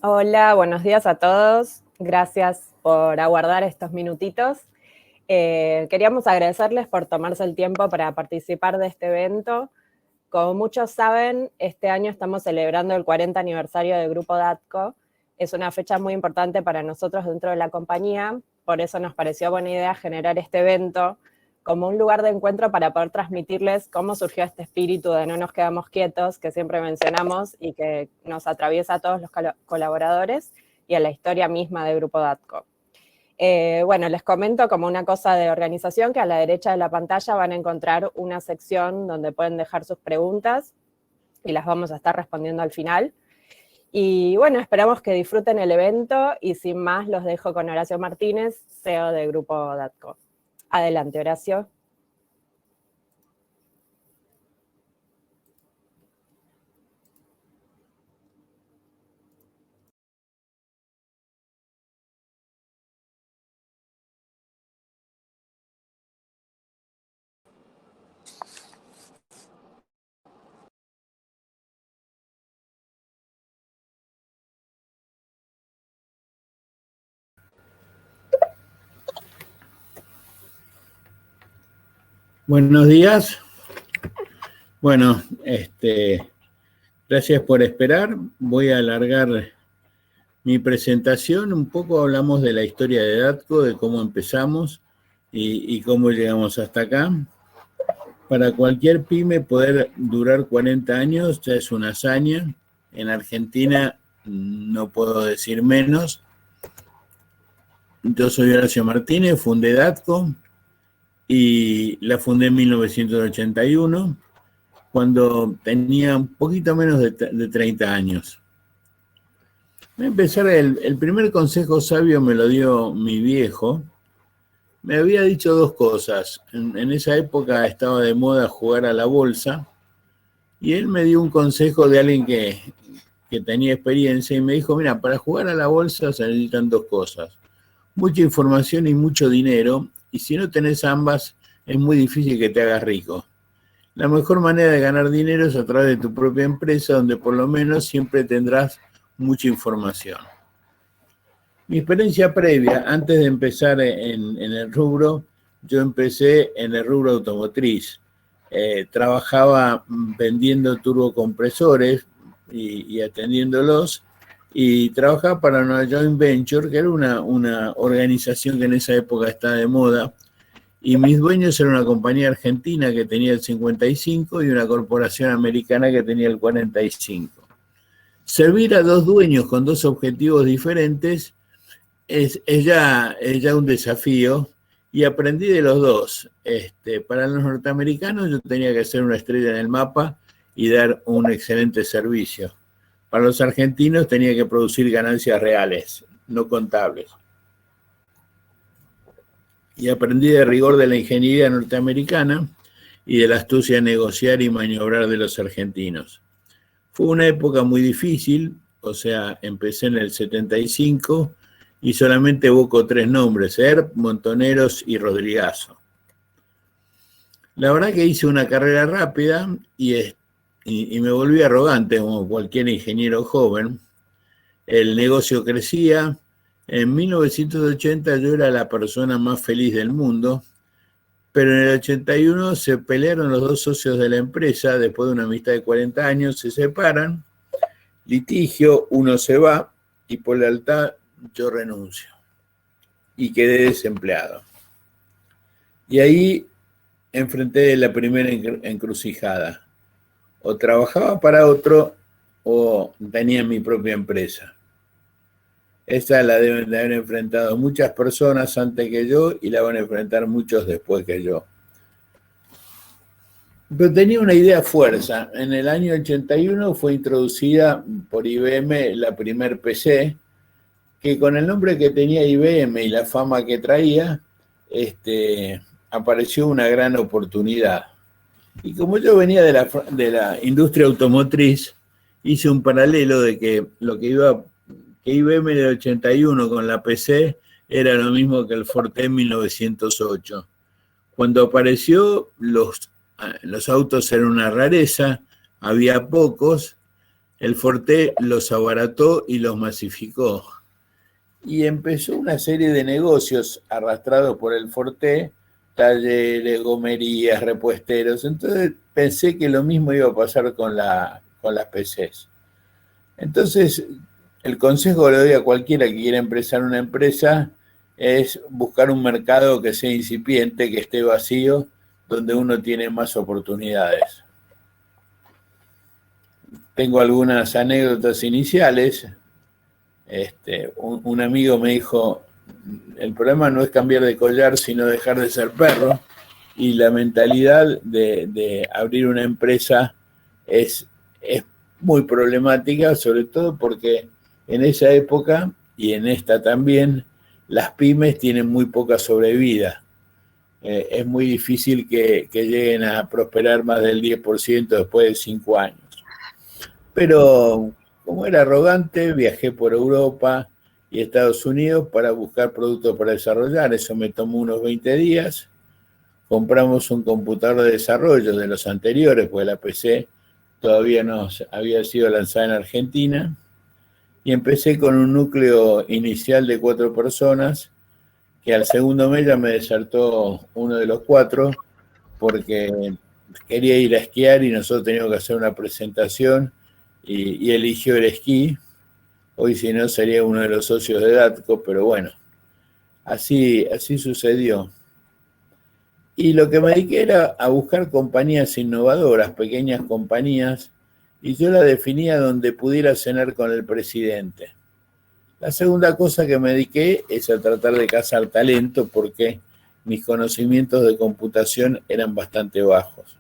Hola, buenos días a todos. Gracias por aguardar estos minutitos. Queríamos agradecerles por tomarse el tiempo para participar de este evento. Como muchos saben, este año estamos celebrando el 40 aniversario del Grupo DATCO. Es una fecha muy importante para nosotros dentro de la compañía, por eso nos pareció buena idea generar este evento como un lugar de encuentro para poder transmitirles cómo surgió este espíritu de no nos quedamos quietos, que siempre mencionamos y que nos atraviesa a todos los colaboradores y a la historia misma del Grupo DATCO. Bueno, les comento como una cosa de organización que a la derecha de la pantalla van a encontrar una sección donde pueden dejar sus preguntas y las vamos a estar respondiendo al final. Y bueno, esperamos que disfruten el evento y sin más los dejo con Horacio Martínez, CEO del Grupo DATCO. Adelante, Horacio. Buenos días. Bueno, gracias por esperar. Voy a alargar mi presentación. Un poco hablamos de la historia de DATCO, de cómo empezamos y cómo llegamos hasta acá. Para cualquier pyme poder durar 40 años ya es una hazaña. En Argentina no puedo decir menos. Yo soy Horacio Martínez, fundé DATCO y la fundé en 1981. Cuando tenía un poquito menos de 30 años. Voy a empezar, el primer consejo sabio me lo dio mi viejo. Me había dicho dos cosas. En esa época estaba de moda jugar a la bolsa y él me dio un consejo de alguien que tenía experiencia y me dijo, mira, para jugar a la bolsa se necesitan dos cosas. Mucha información y mucho dinero, y si no tenés ambas es muy difícil que te hagas rico. La mejor manera de ganar dinero es a través de tu propia empresa, donde por lo menos siempre tendrás mucha información. Mi experiencia previa, antes de empezar en el rubro, yo empecé en el rubro automotriz. Trabajaba vendiendo turbocompresores y atendiéndolos, y trabajaba para una joint venture, que era una organización que en esa época estaba de moda, y mis dueños eran una compañía argentina que tenía el 55 y una corporación americana que tenía el 45. Servir a dos dueños con dos objetivos diferentes es ya un desafío, y aprendí de los dos. Para los norteamericanos yo tenía que ser una estrella en el mapa y dar un excelente servicio. Para los argentinos tenía que producir ganancias reales, no contables. Y aprendí de rigor de la ingeniería norteamericana y de la astucia de negociar y maniobrar de los argentinos. Fue una época muy difícil, o sea, empecé en el 75 y solamente evoco tres nombres, ERP, Montoneros y Rodrigazo. La verdad que hice una carrera rápida y me volví arrogante como cualquier ingeniero joven. El negocio crecía. En 1980 yo era la persona más feliz del mundo, pero en el 81 se pelearon los dos socios de la empresa. Después de una amistad de 40 años se separan, litigio, uno se va y por lealtad yo renuncio y quedé desempleado. Y ahí enfrenté la primera encrucijada. O trabajaba para otro o tenía mi propia empresa. Esta la deben de haber enfrentado muchas personas antes que yo y la van a enfrentar muchos después que yo. Pero tenía una idea fuerza. En el año 81 fue introducida por IBM la primer PC, que con el nombre que tenía IBM y la fama que traía, apareció una gran oportunidad. Y como yo venía de la industria automotriz, hice un paralelo de que que IBM en el 81 con la PC era lo mismo que el Forte en 1908. Cuando apareció, los autos eran una rareza, había pocos. el Forté los abarató y los masificó. Y empezó una serie de negocios arrastrados por el Forté, talleres, gomerías, repuesteros. Entonces pensé que lo mismo iba a pasar con las PCs. Entonces, el consejo que le doy a cualquiera que quiera empezar una empresa es buscar un mercado que sea incipiente, que esté vacío, donde uno tiene más oportunidades. Tengo algunas anécdotas iniciales. Un amigo me dijo, el problema no es cambiar de collar, sino dejar de ser perro. Y la mentalidad de abrir una empresa es muy problemática, sobre todo porque en esa época, y en esta también, las pymes tienen muy poca sobrevida. Es muy difícil que lleguen a prosperar más del 10% después de 5 años. Pero como era arrogante, viajé por Europa y Estados Unidos para buscar productos para desarrollar. Eso me tomó unos 20 días. Compramos un computador de desarrollo de los anteriores, porque la PC todavía no había sido lanzada en Argentina. Y empecé con un núcleo inicial de 4 personas, que al segundo mes ya me desertó uno de los 4, porque quería ir a esquiar y nosotros teníamos que hacer una presentación y eligió el esquí. Hoy si no sería uno de los socios de DATCO, pero bueno, así sucedió. Y lo que me dediqué era a buscar compañías innovadoras, pequeñas compañías, y yo la definía donde pudiera cenar con el presidente. La segunda cosa que me dediqué es a tratar de cazar talento, porque mis conocimientos de computación eran bastante bajos.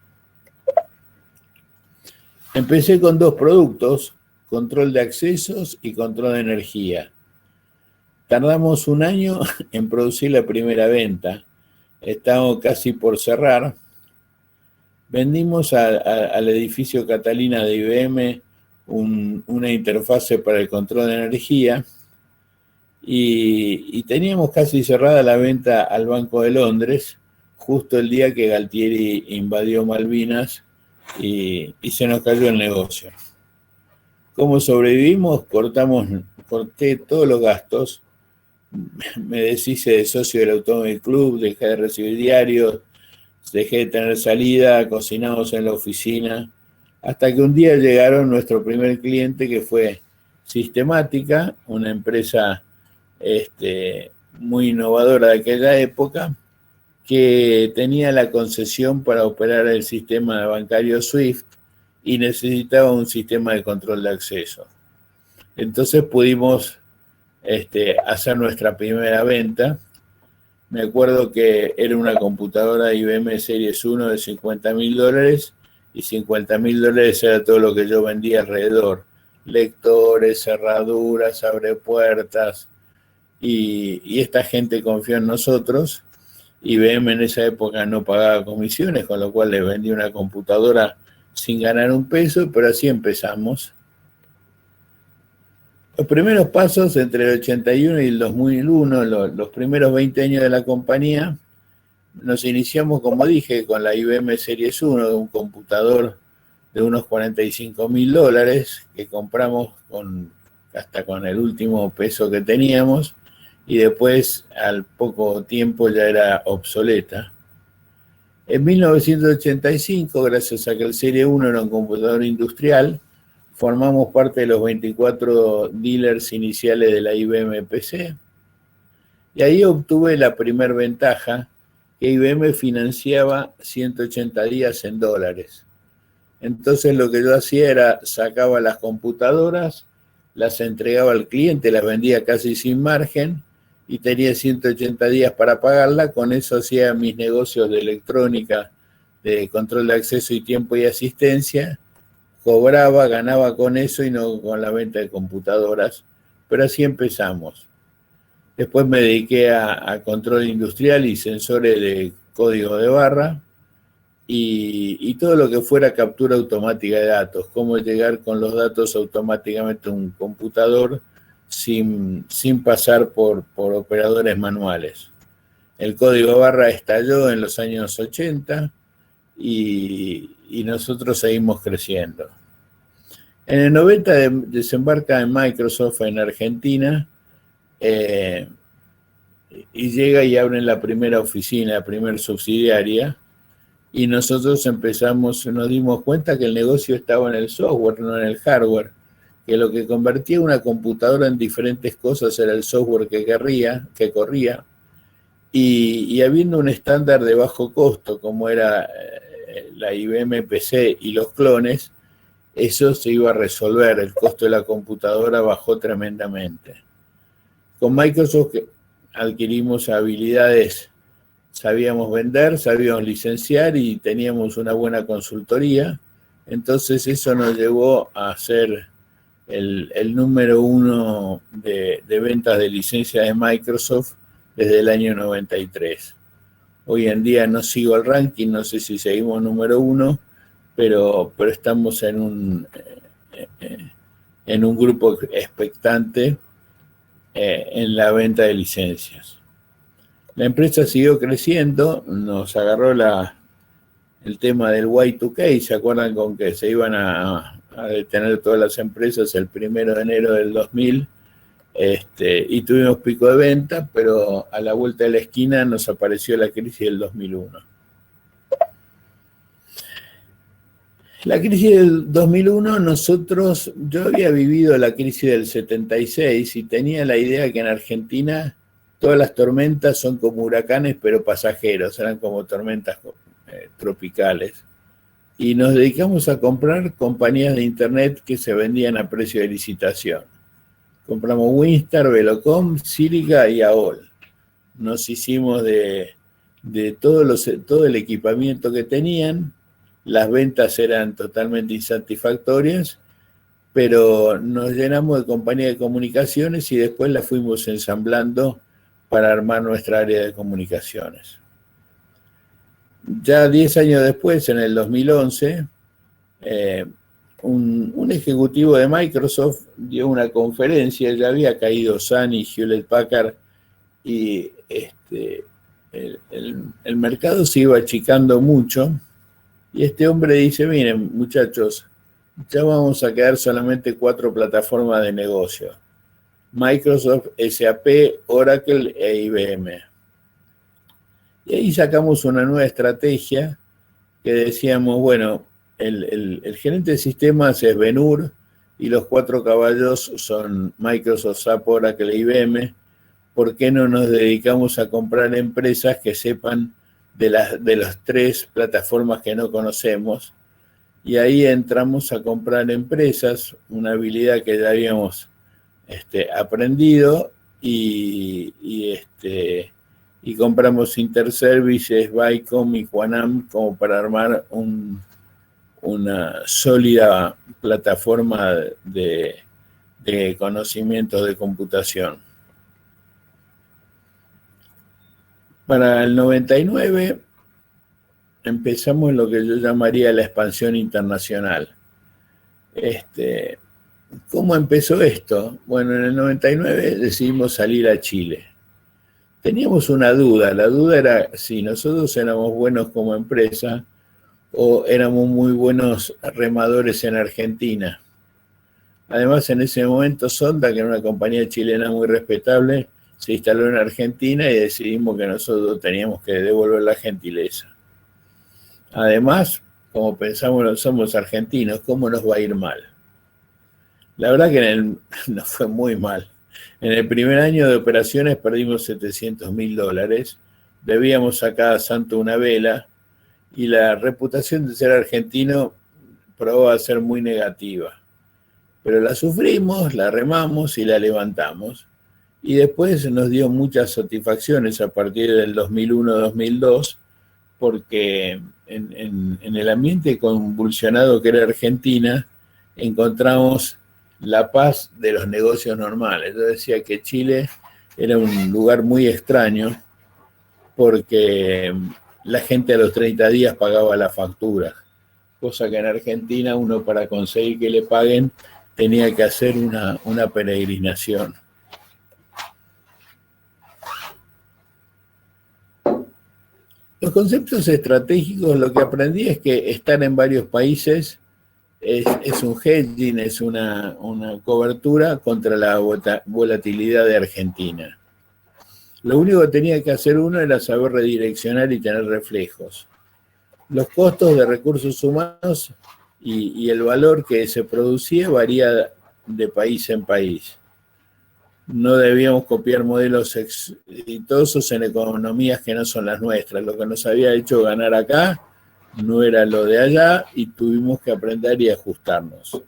Empecé con 2 productos, control de accesos y control de energía. Tardamos 1 año en producir la primera venta. Estamos casi por cerrar. Vendimos al edificio Catalina de IBM una interfase para el control de energía y teníamos casi cerrada la venta al Banco de Londres, justo el día que Galtieri invadió Malvinas y se nos cayó el negocio. ¿Cómo sobrevivimos? Corté todos los gastos, me deshice de socio del Automóvil Club, dejé de recibir diarios, dejé de tener salida, cocinamos en la oficina, hasta que un día llegaron nuestro primer cliente, que fue Sistemática, una empresa muy innovadora de aquella época, que tenía la concesión para operar el sistema bancario SWIFT y necesitaba un sistema de control de acceso. Entonces pudimos hacer nuestra primera venta. Me acuerdo que era una computadora IBM Series 1 de $50.000 y $50.000 era todo lo que yo vendía alrededor. Lectores, cerraduras, abrepuertas, y esta gente confió en nosotros. IBM en esa época no pagaba comisiones, con lo cual les vendí una computadora sin ganar un peso, pero así empezamos. Los primeros pasos entre el 81 y el 2001, los primeros 20 años de la compañía, nos iniciamos, como dije, con la IBM Series 1, un computador de unos $45.000 que compramos hasta con el último peso que teníamos, y después al poco tiempo ya era obsoleta. En 1985, gracias a que el Serie 1 era un computador industrial, formamos parte de los 24 dealers iniciales de la IBM PC, y ahí obtuve la primera ventaja, que IBM financiaba 180 días en dólares. Entonces lo que yo hacía era sacaba las computadoras, las entregaba al cliente, las vendía casi sin margen, y tenía 180 días para pagarla. Con eso hacía mis negocios de electrónica, de control de acceso y tiempo y asistencia, cobraba, ganaba con eso y no con la venta de computadoras, pero así empezamos. Después me dediqué a control industrial y sensores de código de barra y todo lo que fuera captura automática de datos, cómo llegar con los datos automáticamente a un computador sin pasar por operadores manuales. El código de barra estalló en los años 80 y nosotros seguimos creciendo. En el 90 desembarca en Microsoft en Argentina y llega y abren la primera oficina, la primera subsidiaria, y nosotros nos dimos cuenta que el negocio estaba en el software, no en el hardware, que lo que convertía una computadora en diferentes cosas era el software que corría, y habiendo un estándar de bajo costo, como era la IBM PC y los clones, eso se iba a resolver, el costo de la computadora bajó tremendamente. Con Microsoft adquirimos habilidades, sabíamos vender, sabíamos licenciar y teníamos una buena consultoría, entonces eso nos llevó a ser el número uno de ventas de licencias de Microsoft desde el año 93. Hoy en día no sigo el ranking, no sé si seguimos número uno, pero estamos en un grupo expectante en la venta de licencias. La empresa siguió creciendo, nos agarró el tema del Y2K, ¿se acuerdan con que se iban a detener todas las empresas el 1 de enero del 2000? Y tuvimos pico de venta, pero a la vuelta de la esquina nos apareció la crisis del 2001. La crisis del 2001, yo había vivido la crisis del 76 y tenía la idea que en Argentina todas las tormentas son como huracanes, pero pasajeros, eran como tormentas tropicales. Y nos dedicamos a comprar compañías de internet que se vendían a precio de licitación. Compramos Winstar, Velocom, Silica y AOL. Nos hicimos de todo el equipamiento que tenían. Las ventas eran totalmente insatisfactorias, pero nos llenamos de compañía de comunicaciones y después las fuimos ensamblando para armar nuestra área de comunicaciones. Ya 10 años después, en el 2011, un ejecutivo de Microsoft dio una conferencia, ya había caído Sun y Hewlett Packard, y el mercado se iba achicando mucho, y este hombre dice, miren muchachos, ya vamos a quedar solamente 4 plataformas de negocio: Microsoft, SAP, Oracle e IBM. Y ahí sacamos una nueva estrategia que decíamos, bueno, el gerente de sistemas es Ben-Hur y los 4 caballos son Microsoft, SAP, Oracle e IBM. ¿Por qué no nos dedicamos a comprar empresas que sepan de las 3 plataformas que no conocemos? Y ahí entramos a comprar empresas, una habilidad que ya habíamos aprendido, y compramos Interservices, Vicom y Quanam como para armar una sólida plataforma de conocimientos de computación. Para el 99 empezamos lo que yo llamaría la expansión internacional. ¿Cómo empezó esto? Bueno, en el 99 decidimos salir a Chile. Teníamos una duda, la duda era si nosotros éramos buenos como empresa o éramos muy buenos remadores en Argentina. Además, en ese momento Sonda, que era una compañía chilena muy respetable, se instaló en Argentina y decidimos que nosotros teníamos que devolver la gentileza. Además, como pensamos, somos argentinos, ¿cómo nos va a ir mal? La verdad que nos fue muy mal. En el primer año de operaciones perdimos $700.000, debíamos a cada santo una vela, y la reputación de ser argentino probó a ser muy negativa. Pero la sufrimos, la remamos y la levantamos. Y después nos dio muchas satisfacciones a partir del 2001-2002, porque en el ambiente convulsionado que era Argentina, encontramos la paz de los negocios normales. Yo decía que Chile era un lugar muy extraño, porque la gente a los 30 días pagaba la factura, cosa que en Argentina uno, para conseguir que le paguen, tenía que hacer una peregrinación. Los conceptos estratégicos, lo que aprendí es que estar en varios países es un hedging, es una cobertura contra la volatilidad de Argentina. Lo único que tenía que hacer uno era saber redireccionar y tener reflejos. Los costos de recursos humanos y el valor que se producía varía de país en país. No debíamos copiar modelos exitosos en economías que no son las nuestras. Lo que nos había hecho ganar acá no era lo de allá y tuvimos que aprender y ajustarnos.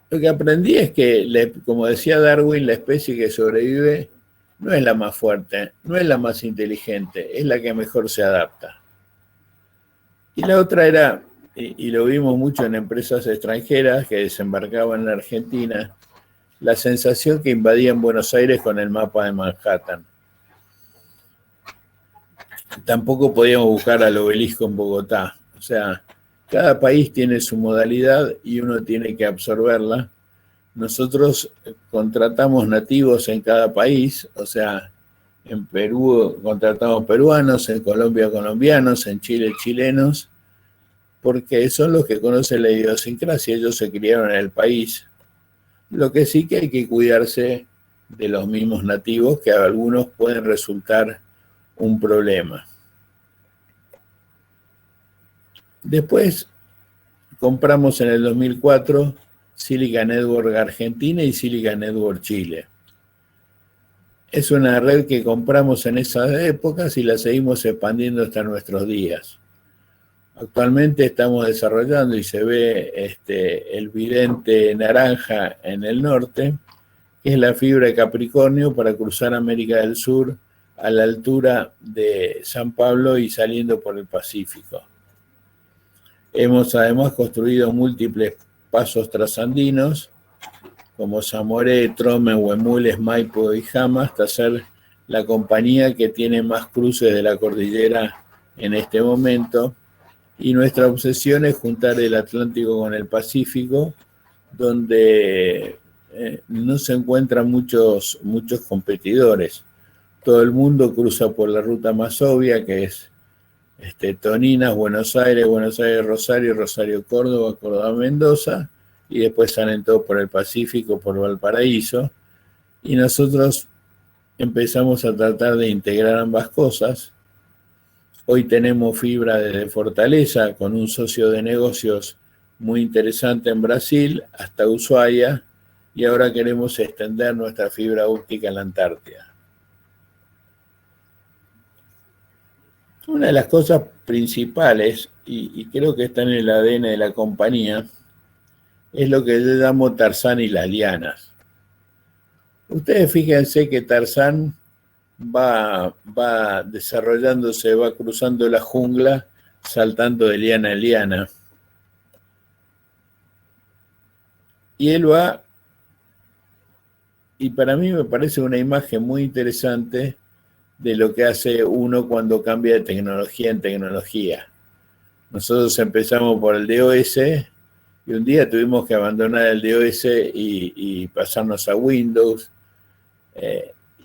Lo que aprendí es que, como decía Darwin, la especie que sobrevive no es la más fuerte, no es la más inteligente, es la que mejor se adapta. Y la otra era, y lo vimos mucho en empresas extranjeras que desembarcaban en Argentina, la sensación que invadían Buenos Aires con el mapa de Manhattan. Tampoco podíamos buscar al obelisco en Bogotá. O sea, cada país tiene su modalidad y uno tiene que absorberla. Nosotros contratamos nativos en cada país, o sea, en Perú contratamos peruanos, en Colombia colombianos, en Chile chilenos, porque son los que conocen la idiosincrasia, ellos se criaron en el país. Lo que sí que hay que cuidarse de los mismos nativos, que a algunos pueden resultar un problema. Después compramos en el 2004 Silica Network Argentina y Silica Network Chile. Es una red que compramos en esas épocas y la seguimos expandiendo hasta nuestros días. Actualmente estamos desarrollando y se ve el vidente naranja en el norte, que es la fibra de Capricornio para cruzar América del Sur a la altura de San Pablo y saliendo por el Pacífico. Hemos además construido múltiples pasos trasandinos, como Zamoré, Trome, Huemules, Maipo y Jama, hasta ser la compañía que tiene más cruces de la cordillera en este momento. Y nuestra obsesión es juntar el Atlántico con el Pacífico, donde no se encuentran muchos competidores. Todo el mundo cruza por la ruta más obvia, que es Toninas, Buenos Aires, Rosario, Rosario, Córdoba, Córdoba, Mendoza, y después salen todos por el Pacífico, por Valparaíso, y nosotros empezamos a tratar de integrar ambas cosas. Hoy tenemos fibra desde Fortaleza, con un socio de negocios muy interesante en Brasil, hasta Ushuaia, y ahora queremos extender nuestra fibra óptica en la Antártida. Una de las cosas principales, y creo que está en el ADN de la compañía, es lo que yo llamo Tarzán y las lianas. Ustedes fíjense que Tarzán va desarrollándose, va cruzando la jungla, saltando de liana en liana. Y él va, y para mí me parece una imagen muy interesante de lo que hace uno cuando cambia de tecnología en tecnología. Nosotros empezamos por el DOS y un día tuvimos que abandonar el DOS y pasarnos a Windows.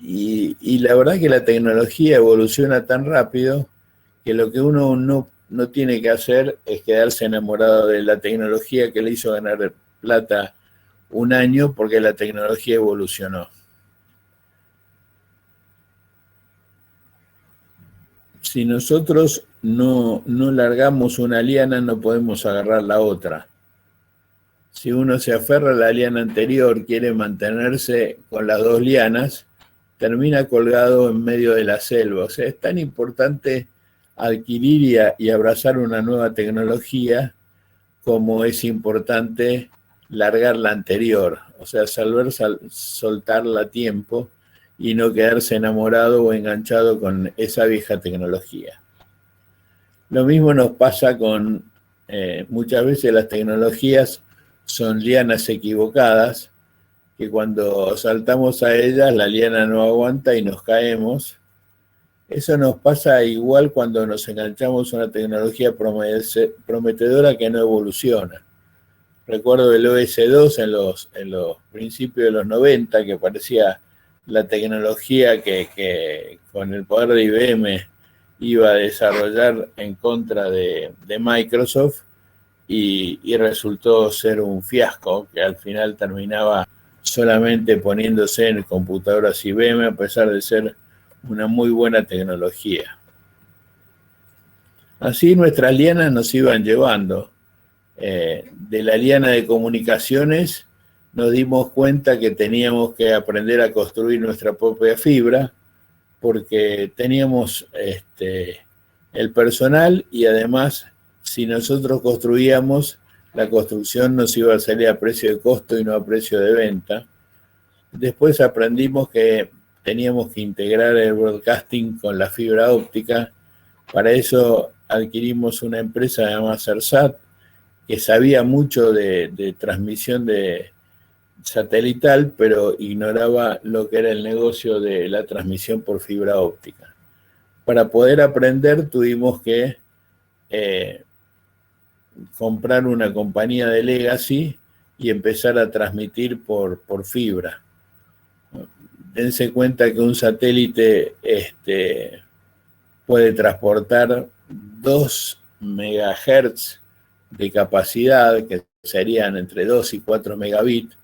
Y la verdad que la tecnología evoluciona tan rápido que lo que uno no tiene que hacer es quedarse enamorado de la tecnología que le hizo ganar plata un año, porque la tecnología evolucionó. Si nosotros no largamos una liana, no podemos agarrar la otra. Si uno se aferra a la liana anterior, quiere mantenerse con las dos lianas, termina colgado en medio de la selva. O sea, es tan importante adquirir y abrazar una nueva tecnología como es importante largar la anterior. O sea, saber soltarla a tiempo y no quedarse enamorado o enganchado con esa vieja tecnología. Lo mismo nos pasa con muchas veces las tecnologías son lianas equivocadas, que cuando saltamos a ellas la liana no aguanta y nos caemos. Eso nos pasa igual cuando nos enganchamos a una tecnología prometedora que no evoluciona. Recuerdo el OS2 en los principios de los 90, que parecía la tecnología que con el poder de IBM iba a desarrollar en contra de Microsoft y resultó ser un fiasco que al final terminaba solamente poniéndose en computadoras IBM a pesar de ser una muy buena tecnología. Así nuestras lianas nos iban llevando. De la liana de comunicaciones nos dimos cuenta que teníamos que aprender a construir nuestra propia fibra porque teníamos el personal y además si nosotros construíamos, la construcción nos iba a salir a precio de costo y no a precio de venta. Después aprendimos que teníamos que integrar el broadcasting con la fibra óptica. Para eso adquirimos una empresa llamada Sersat, que sabía mucho de transmisión de satelital, pero ignoraba lo que era el negocio de la transmisión por fibra óptica. Para poder aprender tuvimos que comprar una compañía de legacy y empezar a transmitir por fibra. Dense cuenta que un satélite puede transportar 2 megahertz de capacidad, que serían entre 2 y 4 megabits,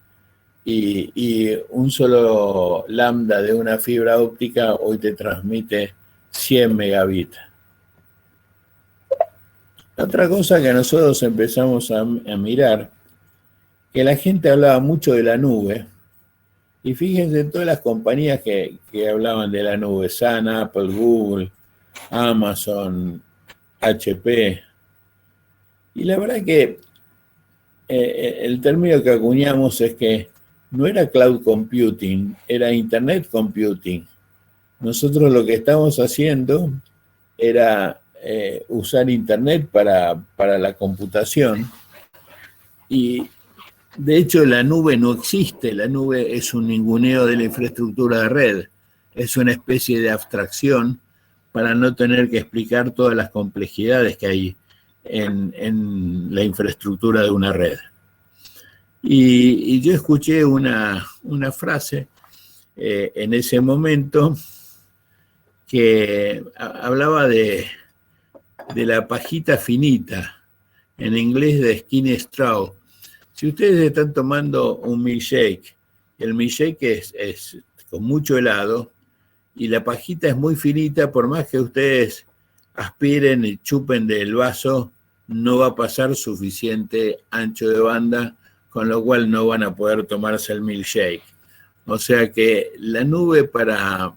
y un solo lambda de una fibra óptica hoy te transmite 100 megabits. Otra cosa que nosotros empezamos a mirar, que la gente hablaba mucho de la nube, y fíjense todas las compañías que hablaban de la nube, Sun, Apple, Google, Amazon, HP, y la verdad que el término que acuñamos es que no era cloud computing, era internet computing. Nosotros lo que estamos haciendo era usar internet para la computación y de hecho la nube no existe, la nube es un ninguneo de la infraestructura de red, es una especie de abstracción para no tener que explicar todas las complejidades que hay en la infraestructura de una red. Y yo escuché una frase en ese momento que hablaba de la pajita finita, en inglés de skinny straw. Si ustedes están tomando un milkshake, el milkshake es con mucho helado y la pajita es muy finita, por más que ustedes aspiren y chupen del vaso, no va a pasar suficiente ancho de banda, con lo cual no van a poder tomarse el milkshake. O sea que la nube para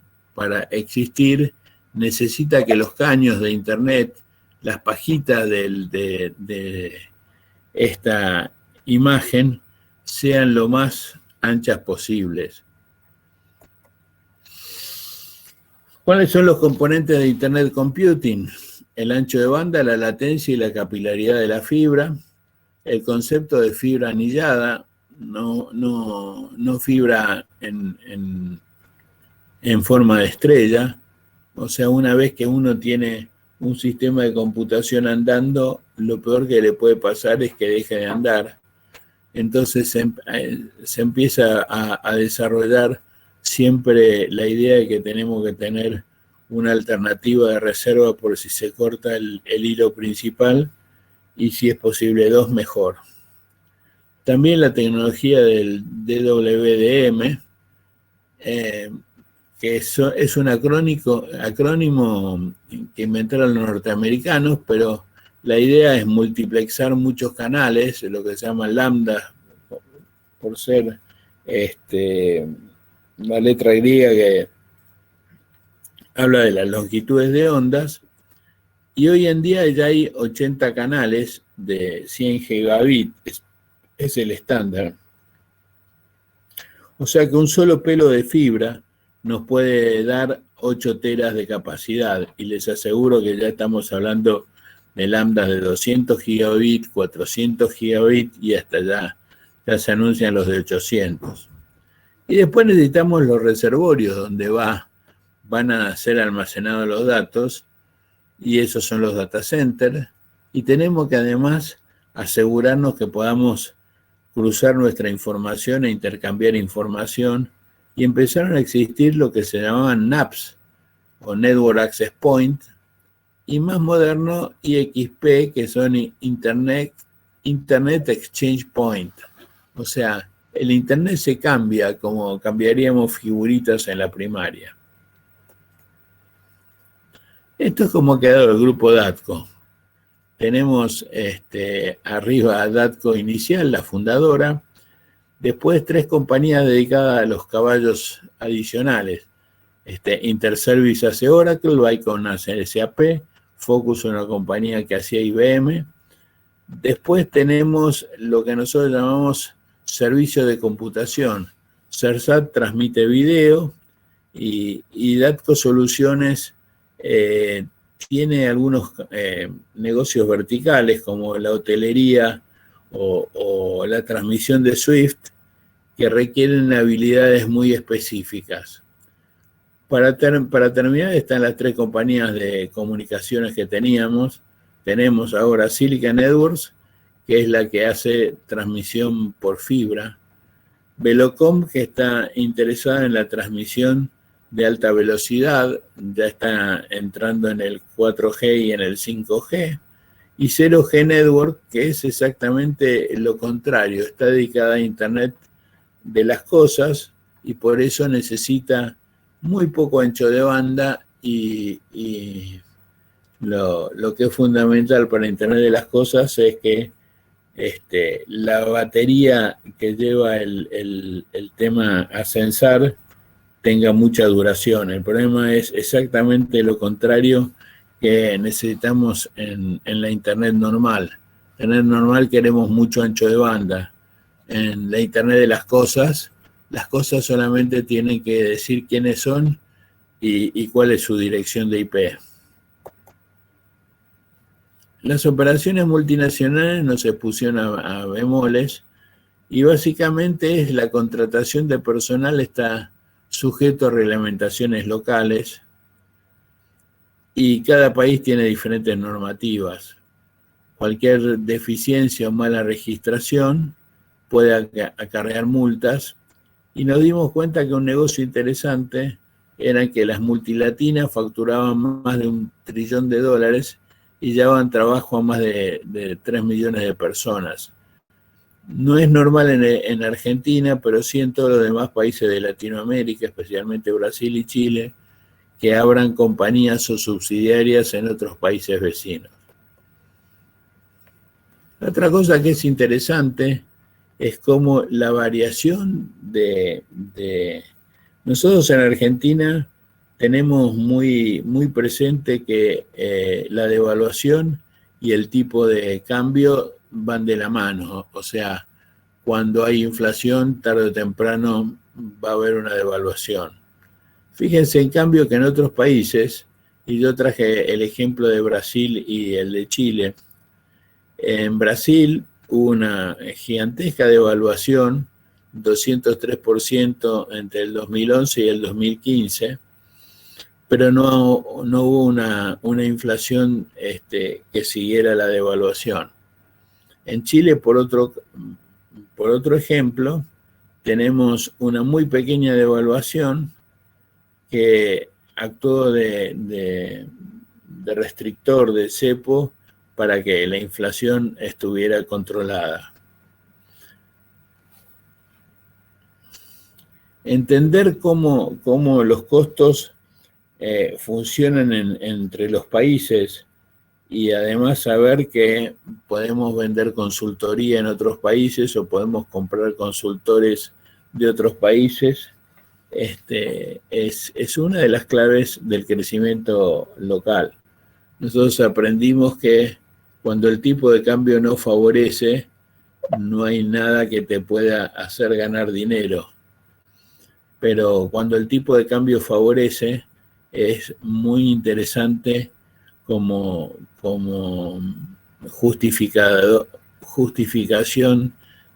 existir necesita que los caños de internet, las pajitas de esta imagen, sean lo más anchas posibles. ¿Cuáles son los componentes de Internet Computing? El ancho de banda, la latencia y la capilaridad de la fibra, el concepto de fibra anillada, no fibra en forma de estrella. O sea, una vez que uno tiene un sistema de computación andando, lo peor que le puede pasar es que deje de andar. Entonces se empieza a desarrollar siempre la idea de que tenemos que tener una alternativa de reserva por si se corta el hilo principal y si es posible 2, mejor. También la tecnología del DWDM, que es un acrónimo que inventaron los norteamericanos, pero la idea es multiplexar muchos canales, lo que se llama lambda, por ser la letra griega que habla de las longitudes de ondas, y hoy en día ya hay 80 canales de 100 gigabits, es el estándar. O sea que un solo pelo de fibra nos puede dar 8 teras de capacidad, y les aseguro que ya estamos hablando de lambdas de 200 gigabits, 400 gigabits, y hasta ya se anuncian los de 800. Y después necesitamos los reservorios donde van a ser almacenados los datos, y esos son los data centers, y tenemos que además asegurarnos que podamos cruzar nuestra información e intercambiar información, y empezaron a existir lo que se llamaban NAPs, o Network Access Point, y más moderno IXP, que son Internet Exchange Point. O sea, el Internet se cambia como cambiaríamos figuritas en la primaria. Esto es como ha quedado el grupo DATCO. Tenemos arriba a DATCO Inicial, la fundadora, después 3 compañías dedicadas a los caballos adicionales. Interservice hace Oracle, Vicon hace SAP, Focus, una compañía que hacía IBM. Después tenemos lo que nosotros llamamos servicio de computación. CERSAT transmite video y DATCO Soluciones tiene algunos negocios verticales como la hotelería o la transmisión de SWIFT que requieren habilidades muy específicas. Para terminar, están las 3 compañías de comunicaciones que tenemos. Tenemos ahora Silicon Networks, que es la que hace transmisión por fibra. Velocom, que está interesada en la transmisión de alta velocidad, ya está entrando en el 4G y en el 5G. Y 0G Network, que es exactamente lo contrario, está dedicada a Internet de las cosas y por eso necesita muy poco ancho de banda y lo que es fundamental para Internet de las cosas es que la batería que lleva el tema a censar tenga mucha duración. El problema es exactamente lo contrario que necesitamos en la Internet normal. En Internet normal queremos mucho ancho de banda. En la Internet de las cosas solamente tienen que decir quiénes son y cuál es su dirección de IP. Las operaciones multinacionales no se pusieron a bemoles y básicamente es la contratación de personal está sujeto a reglamentaciones locales y cada país tiene diferentes normativas. Cualquier deficiencia o mala registración puede acarrear multas y nos dimos cuenta que un negocio interesante era que las multilatinas facturaban más de $1 trillón y llevaban trabajo a más de 3 millones de personas. No es normal en Argentina, pero sí en todos los demás países de Latinoamérica, especialmente Brasil y Chile, que abran compañías o subsidiarias en otros países vecinos. Otra cosa que es interesante es cómo la variación nosotros en Argentina tenemos muy presente que la devaluación y el tipo de cambio van de la mano. O sea, cuando hay inflación, tarde o temprano va a haber una devaluación. Fíjense, en cambio, que en otros países, y yo traje el ejemplo de Brasil y el de Chile, en Brasil hubo una gigantesca devaluación, 203% entre el 2011 y el 2015, pero no hubo una inflación que siguiera la devaluación. En Chile, por otro ejemplo, tenemos una muy pequeña devaluación que actuó de restrictor de cepo para que la inflación estuviera controlada. Entender cómo los costos funcionan entre los países y además saber que podemos vender consultoría en otros países o podemos comprar consultores de otros países, es una de las claves del crecimiento local. Nosotros aprendimos que cuando el tipo de cambio no favorece, no hay nada que te pueda hacer ganar dinero. Pero cuando el tipo de cambio favorece, es muy interesante como justificación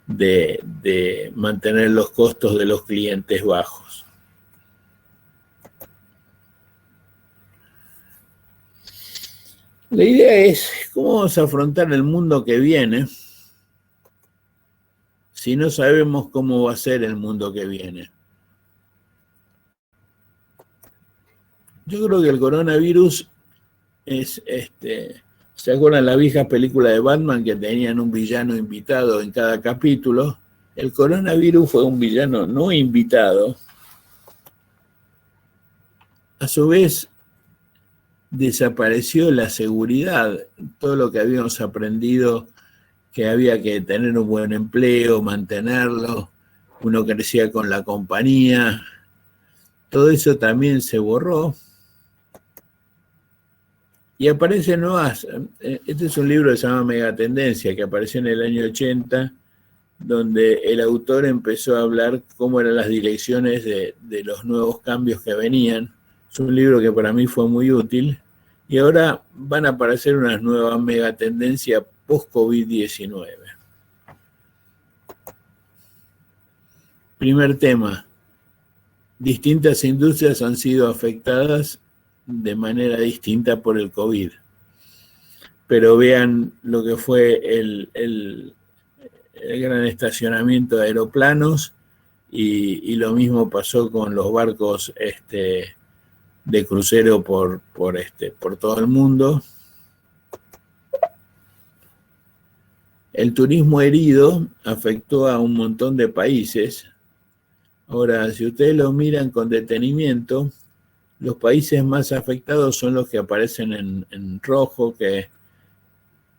de mantener los costos de los clientes bajos. La idea es cómo vamos a afrontar el mundo que viene si no sabemos cómo va a ser el mundo que viene. Yo creo que el coronavirus ¿se acuerdan la vieja película de Batman que tenían un villano invitado en cada capítulo? El coronavirus fue un villano no invitado. A su vez, desapareció la seguridad, todo lo que habíamos aprendido, que había que tener un buen empleo, mantenerlo, uno crecía con la compañía, todo eso también se borró. Y aparecen nuevas, este es un libro que se llama Megatendencia, que apareció en el año 80, donde el autor empezó a hablar cómo eran las direcciones de los nuevos cambios que venían. Es un libro que para mí fue muy útil. Y ahora van a aparecer unas nuevas megatendencias post-COVID-19. Primer tema. Distintas industrias han sido afectadas de manera distinta por el COVID. Pero vean lo que fue el gran estacionamiento de aeroplanos y lo mismo pasó con los barcos de crucero por todo el mundo. El turismo herido afectó a un montón de países. Ahora, si ustedes lo miran con detenimiento, los países más afectados son los que aparecen en rojo, que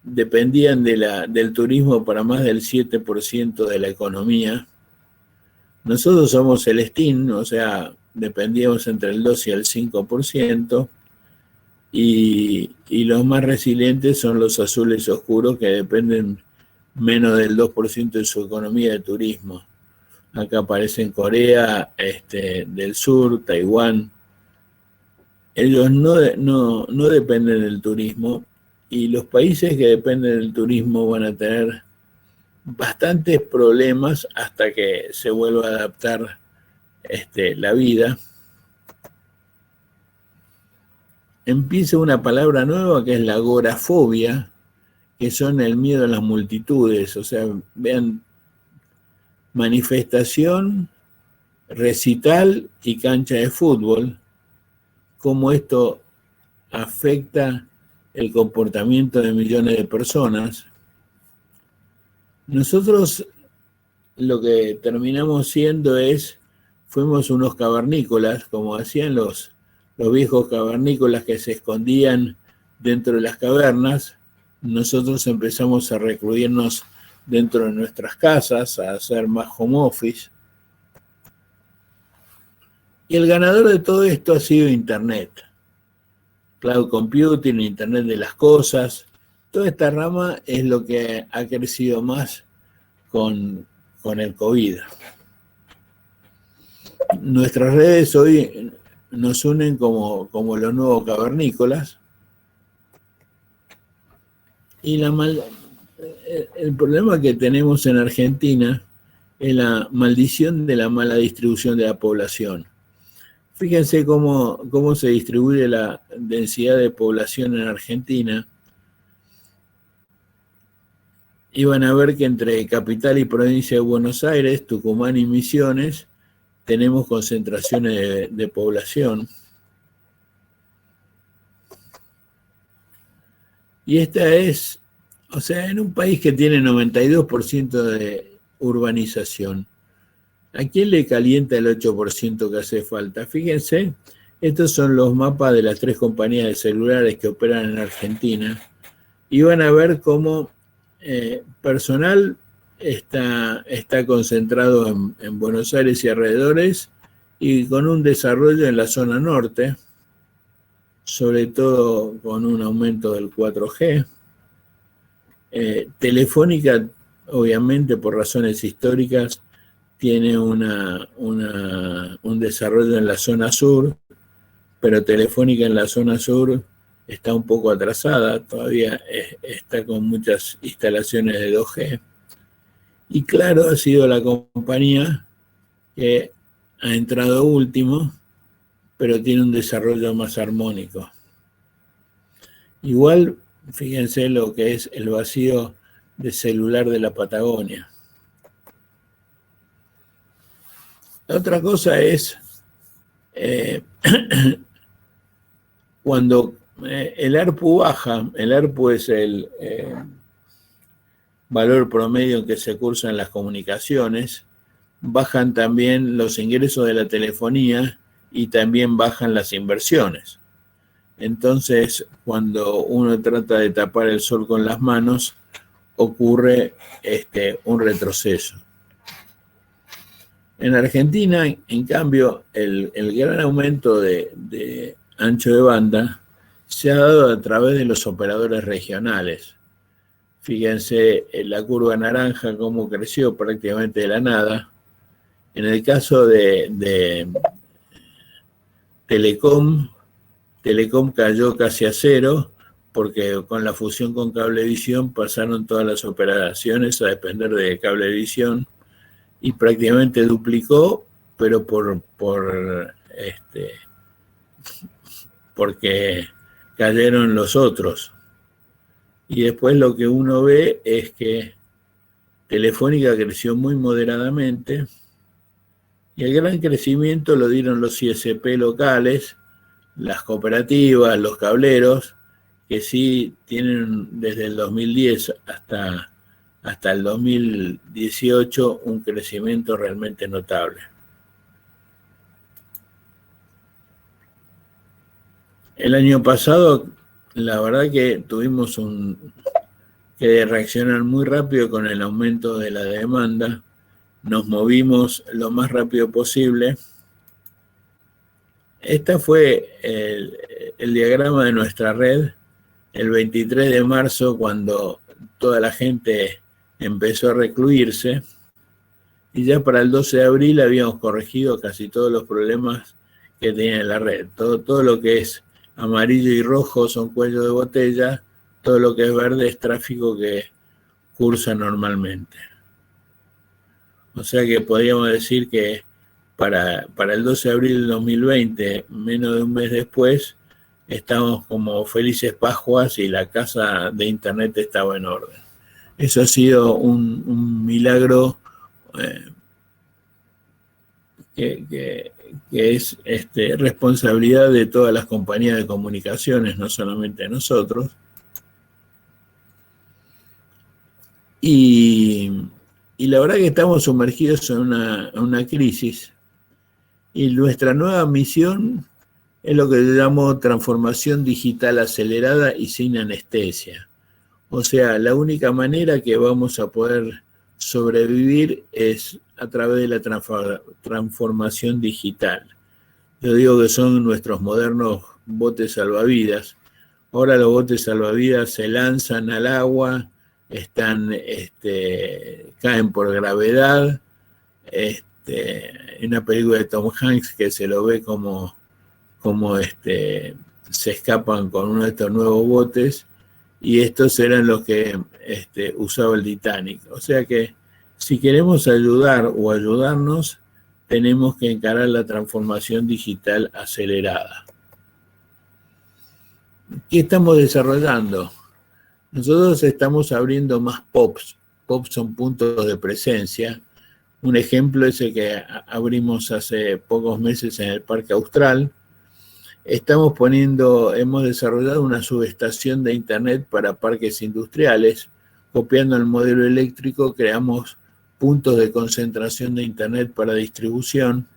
dependían del turismo para más del 7% de la economía. Nosotros somos Celestín, o sea, dependíamos entre el 2 y el 5%, y los más resilientes son los azules oscuros, que dependen menos del 2% de su economía de turismo. Acá aparecen Corea del Sur, Taiwán. Ellos no dependen del turismo, y los países que dependen del turismo van a tener bastantes problemas hasta que se vuelva a adaptar la vida. Empieza una palabra nueva que es la agorafobia, que son el miedo a las multitudes. O sea, vean, manifestación, recital y cancha de fútbol, cómo esto afecta el comportamiento de millones de personas. Nosotros lo que terminamos siendo fuimos unos cavernícolas, como hacían los viejos cavernícolas que se escondían dentro de las cavernas. Nosotros empezamos a recluirnos dentro de nuestras casas, a hacer más home office. Y el ganador de todo esto ha sido Internet. Cloud computing, Internet de las cosas. Toda esta rama es lo que ha crecido más con el COVID. Nuestras redes hoy nos unen como los nuevos cavernícolas. Y el problema que tenemos en Argentina es la maldición de la mala distribución de la población. Fíjense cómo se distribuye la densidad de población en Argentina. Y van a ver que entre capital y provincia de Buenos Aires, Tucumán y Misiones, tenemos concentraciones de población. Y esta es, o sea, en un país que tiene 92% de urbanización, ¿a quién le calienta el 8% que hace falta? Fíjense, estos son los mapas de las 3 compañías de celulares que operan en Argentina, y van a ver cómo personal está concentrado en Buenos Aires y alrededores, y con un desarrollo en la zona norte, sobre todo con un aumento del 4G. Telefónica, obviamente por razones históricas, tiene un desarrollo en la zona sur, pero Telefónica en la zona sur está un poco atrasada, todavía está con muchas instalaciones de 2G. Y Claro ha sido la compañía que ha entrado último, pero tiene un desarrollo más armónico. Igual, fíjense lo que es el vacío de celular de la Patagonia. La otra cosa es cuando El ARPU baja. El ARPU es el valor promedio en que se cursan las comunicaciones. Bajan también los ingresos de la telefonía y también bajan las inversiones. Entonces, cuando uno trata de tapar el sol con las manos, ocurre un retroceso. En Argentina, en cambio, el gran aumento de ancho de banda se ha dado a través de los operadores regionales. Fíjense en la curva naranja cómo creció prácticamente de la nada. En el caso de Telecom cayó casi a cero, porque con la fusión con Cablevisión pasaron todas las operaciones a depender de Cablevisión y prácticamente duplicó, pero porque cayeron los otros. Y después lo que uno ve es que Telefónica creció muy moderadamente y el gran crecimiento lo dieron los ISP locales, las cooperativas, los cableros, que sí tienen desde el 2010 hasta el 2018 un crecimiento realmente notable. El año pasado, la verdad que tuvimos que reaccionar muy rápido con el aumento de la demanda. Nos movimos lo más rápido posible. Este fue el diagrama de nuestra red el 23 de marzo, cuando toda la gente empezó a recluirse, y ya para el 12 de abril habíamos corregido casi todos los problemas que tenía la red. Todo lo que es amarillo y rojo son cuello de botella, todo lo que es verde es tráfico que cursa normalmente. O sea que podríamos decir que para el 12 de abril del 2020, menos de un mes después, estamos como felices Pascuas y la casa de internet estaba en orden. Eso ha sido un milagro que es responsabilidad de todas las compañías de comunicaciones, no solamente de nosotros. Y la verdad que estamos sumergidos en una crisis, y nuestra nueva misión es lo que yo llamo transformación digital acelerada y sin anestesia. O sea, la única manera que vamos a poder sobrevivir es a través de la transformación digital. Yo digo que son nuestros modernos botes salvavidas. Ahora los botes salvavidas se lanzan al agua, caen por gravedad. En una película de Tom Hanks que se lo ve como se escapan con uno de estos nuevos botes, y estos eran los que usaba el Titanic. O sea que si queremos ayudar o ayudarnos, tenemos que encarar la transformación digital acelerada. ¿Qué estamos desarrollando? Nosotros estamos abriendo más POPs. POPs son puntos de presencia. Un ejemplo es el que abrimos hace pocos meses en el Parque Austral. Hemos desarrollado una subestación de internet para parques industriales. Copiando el modelo eléctrico, creamos puntos de concentración de internet para distribución.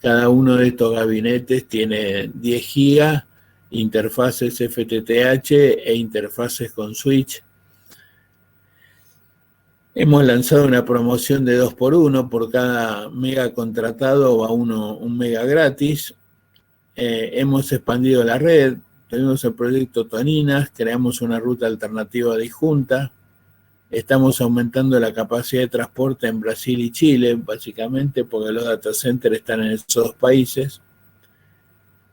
Cada uno de estos gabinetes tiene 10 gigas, interfaces FTTH e interfaces con switch. Hemos lanzado una promoción de 2x1, por cada mega contratado va un mega gratis. Hemos expandido la red, tenemos el proyecto Toninas, creamos una ruta alternativa disjunta, estamos aumentando la capacidad de transporte en Brasil y Chile, básicamente porque los data centers están en esos dos países.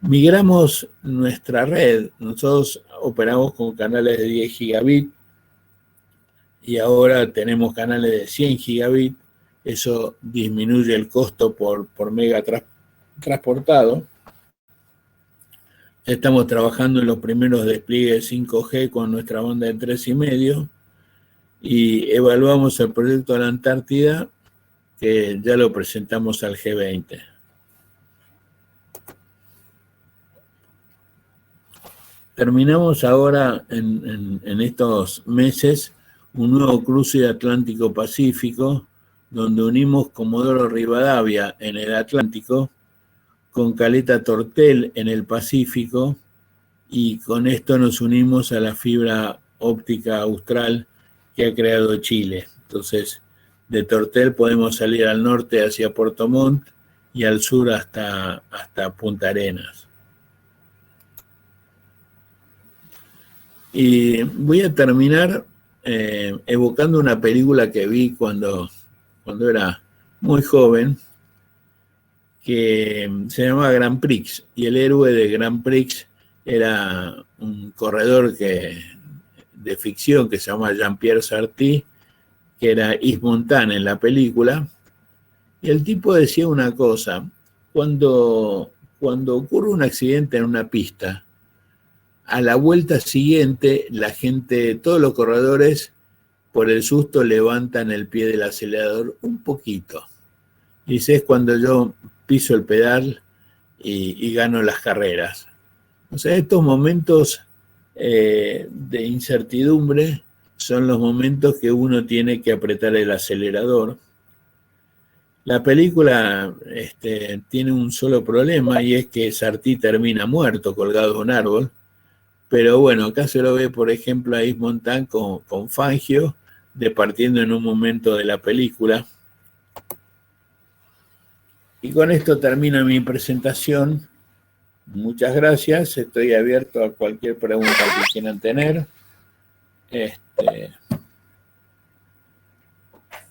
Migramos nuestra red, nosotros operamos con canales de 10 gigabit y ahora tenemos canales de 100 gigabit, eso disminuye el costo por mega transportado. Estamos trabajando en los primeros despliegues 5G con nuestra banda de 3,5 y evaluamos el proyecto de la Antártida, que ya lo presentamos al G20. terminamos ahora en estos meses un nuevo cruce Atlántico-Pacífico, donde unimos Comodoro Rivadavia en el Atlántico con Caleta Tortel en el Pacífico, y con esto nos unimos a la fibra óptica austral que ha creado Chile. Entonces, de Tortel podemos salir al norte hacia Puerto Montt y al sur hasta Punta Arenas. Y voy a terminar evocando una película que vi cuando era muy joven, que se llamaba Grand Prix, y el héroe de Grand Prix era un corredor de ficción que se llama Jean-Pierre Sarty, que era Yves Montand en la película, y el tipo decía una cosa: cuando ocurre un accidente en una pista, a la vuelta siguiente la gente, todos los corredores, por el susto levantan el pie del acelerador un poquito. Dice, es cuando yo piso el pedal y gano las carreras. O sea, estos momentos de incertidumbre son los momentos que uno tiene que apretar el acelerador. La película tiene un solo problema, y es que Sarty termina muerto, colgado de un árbol. Pero bueno, acá se lo ve, por ejemplo, a Yves Montand con Fangio, departiendo en un momento de la película. Y con esto termina mi presentación. Muchas gracias. Estoy abierto a cualquier pregunta que quieran tener.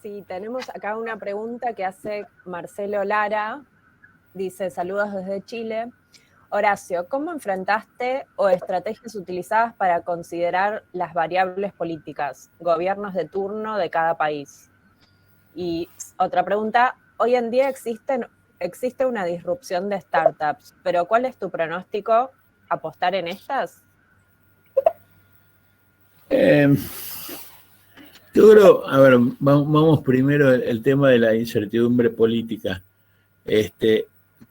Sí, tenemos acá una pregunta que hace Marcelo Lara. Dice, saludos desde Chile. Horacio, ¿cómo enfrentaste o estrategias utilizadas para considerar las variables políticas, gobiernos de turno de cada país? Y otra pregunta, hoy en día existe una disrupción de startups, pero ¿cuál es tu pronóstico? ¿Apostar en estas? Yo creo, a ver, vamos primero el tema de la incertidumbre política.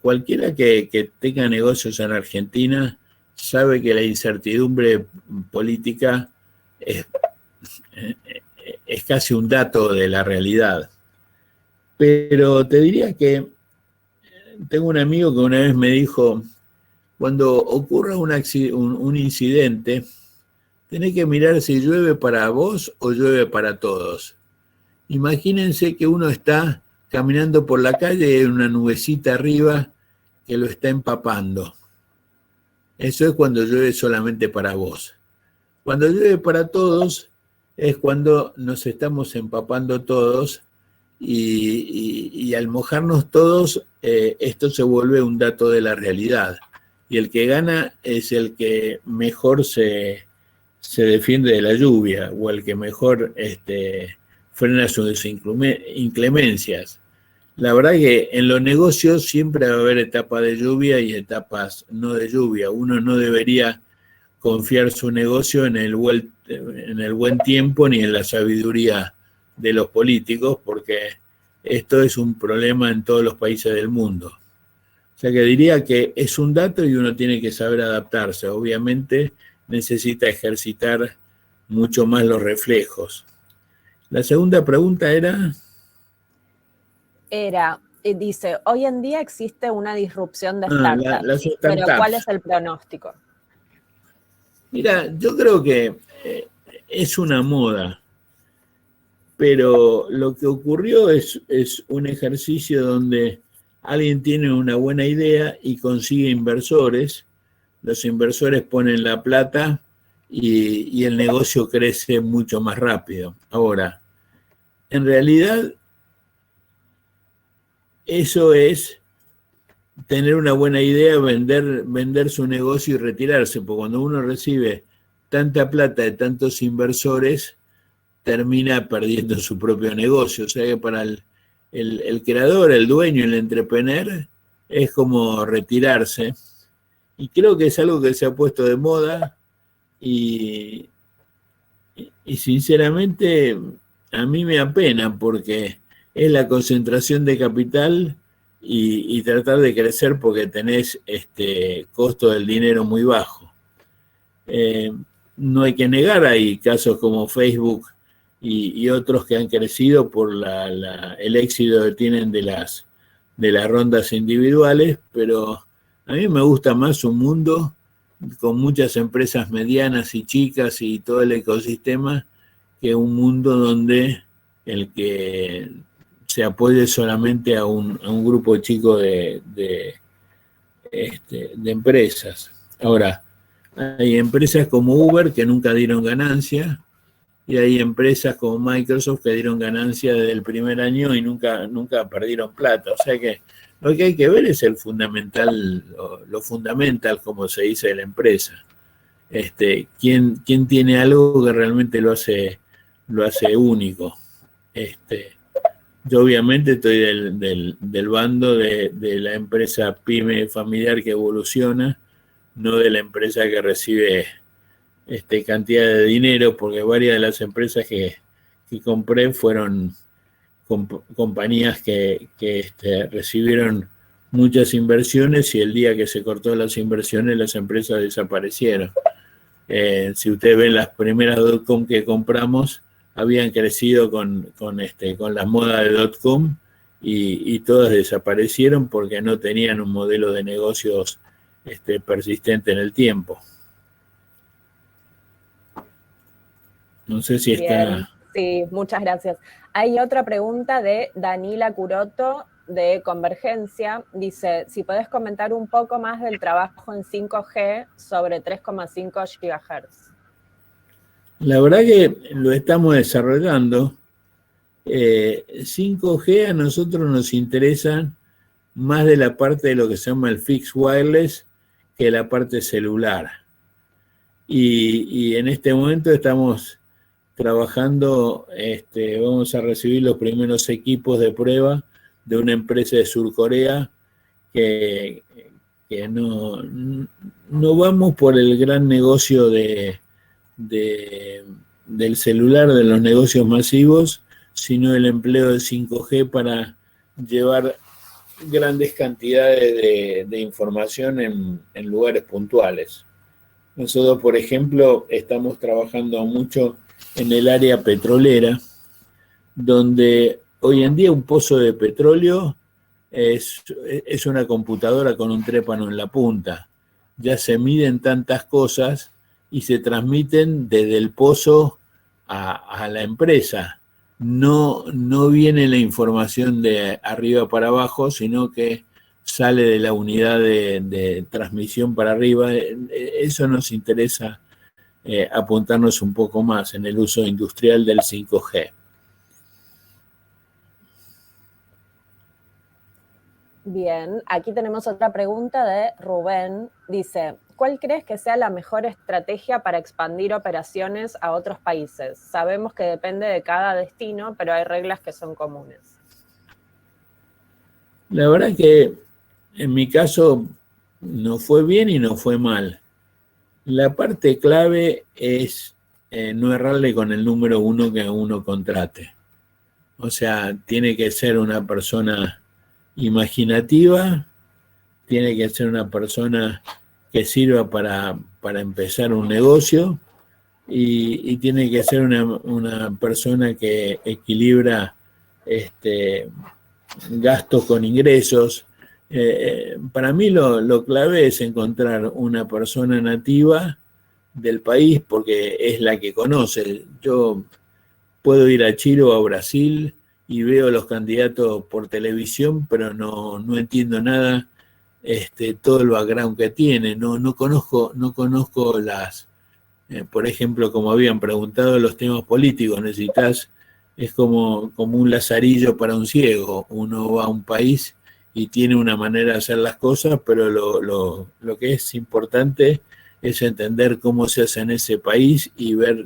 Cualquiera que tenga negocios en Argentina sabe que la incertidumbre política es casi un dato de la realidad. Pero te diría que tengo un amigo que una vez me dijo, cuando ocurra un incidente, tenés que mirar si llueve para vos o llueve para todos. Imagínense que uno está caminando por la calle y hay una nubecita arriba que lo está empapando. Eso es cuando llueve solamente para vos. Cuando llueve para todos es cuando nos estamos empapando todos, y al mojarnos todos, esto se vuelve un dato de la realidad. Y el que gana es el que mejor se defiende de la lluvia, o el que mejor frena sus inclemencias. La verdad que en los negocios siempre va a haber etapas de lluvia y etapas no de lluvia. Uno no debería confiar su negocio en el buen tiempo ni en la sabiduría de los políticos, porque esto es un problema en todos los países del mundo. O sea que diría que es un dato y uno tiene que saber adaptarse. Obviamente necesita ejercitar mucho más los reflejos. La segunda pregunta era... Dice, hoy en día existe una disrupción de startups, las pero ¿cuál es el pronóstico? Mira, yo creo que es una moda, pero lo que ocurrió es un ejercicio donde alguien tiene una buena idea y consigue inversores, los inversores ponen la plata y el negocio crece mucho más rápido. Ahora, en realidad, eso es tener una buena idea, vender su negocio y retirarse, porque cuando uno recibe tanta plata de tantos inversores, termina perdiendo su propio negocio. O sea que para el creador, el dueño, el entrepreneur, es como retirarse. Y creo que es algo que se ha puesto de moda y sinceramente a mí me apena, porque es la concentración de capital y tratar de crecer porque tenés costo del dinero muy bajo. no hay que negar, hay casos como Facebook y otros que han crecido por el éxito que tienen de las rondas individuales, pero a mí me gusta más un mundo con muchas empresas medianas y chicas y todo el ecosistema que un mundo donde el que se apoye solamente a un grupo chico de empresas. Ahora, hay empresas como Uber que nunca dieron ganancia y hay empresas como Microsoft que dieron ganancia desde el primer año y nunca perdieron plata. O sea que lo que hay que ver es el fundamental, lo fundamental, como se dice, de la empresa. ¿Quién tiene algo que realmente lo hace único? Yo obviamente estoy del bando de la empresa pyme familiar que evoluciona, no de la empresa que recibe cantidad de dinero, porque varias de las empresas que compré fueron compañías que recibieron muchas inversiones y el día que se cortó las inversiones las empresas desaparecieron. Si ustedes ven las primeras .com que compramos, habían crecido con la moda de .com y todas desaparecieron porque no tenían un modelo de negocios persistente en el tiempo. No sé si está... Sí, muchas gracias. Hay otra pregunta de Danila Curoto de Convergencia. Dice, si podés comentar un poco más del trabajo en 5G sobre 3,5 GHz. La verdad que lo estamos desarrollando. 5G a nosotros nos interesa más de la parte de lo que se llama el fixed wireless que la parte celular. Y en este momento estamos trabajando, vamos a recibir los primeros equipos de prueba de una empresa de Sur Corea que no vamos por el gran negocio del celular, de los negocios masivos, sino el empleo de 5G para llevar grandes cantidades de información en lugares puntuales. Nosotros, por ejemplo, estamos trabajando mucho en el área petrolera, donde hoy en día un pozo de petróleo es una computadora con un trépano en la punta. Ya se miden tantas cosas y se transmiten desde el pozo a la empresa. No viene la información de arriba para abajo, sino que sale de la unidad de transmisión para arriba. Eso nos interesa apuntarnos un poco más en el uso industrial del 5G. Bien, aquí tenemos otra pregunta de Rubén. Dice, ¿cuál crees que sea la mejor estrategia para expandir operaciones a otros países? Sabemos que depende de cada destino, pero hay reglas que son comunes. La verdad que en mi caso no fue bien y no fue mal. La parte clave es no errarle con el número uno que uno contrate. O sea, tiene que ser una persona imaginativa, tiene que ser una persona que sirva para empezar un negocio y tiene que ser una persona que equilibra gastos con ingresos. Para mí lo clave es encontrar una persona nativa del país porque es la que conoce. Yo puedo ir a Chile o a Brasil y veo los candidatos por televisión, pero no entiendo nada, todo el background que tiene. No conozco las, por ejemplo, como habían preguntado, los temas políticos. Es como un lazarillo para un ciego. Uno va a un país y tiene una manera de hacer las cosas, pero lo que es importante es entender cómo se hace en ese país y ver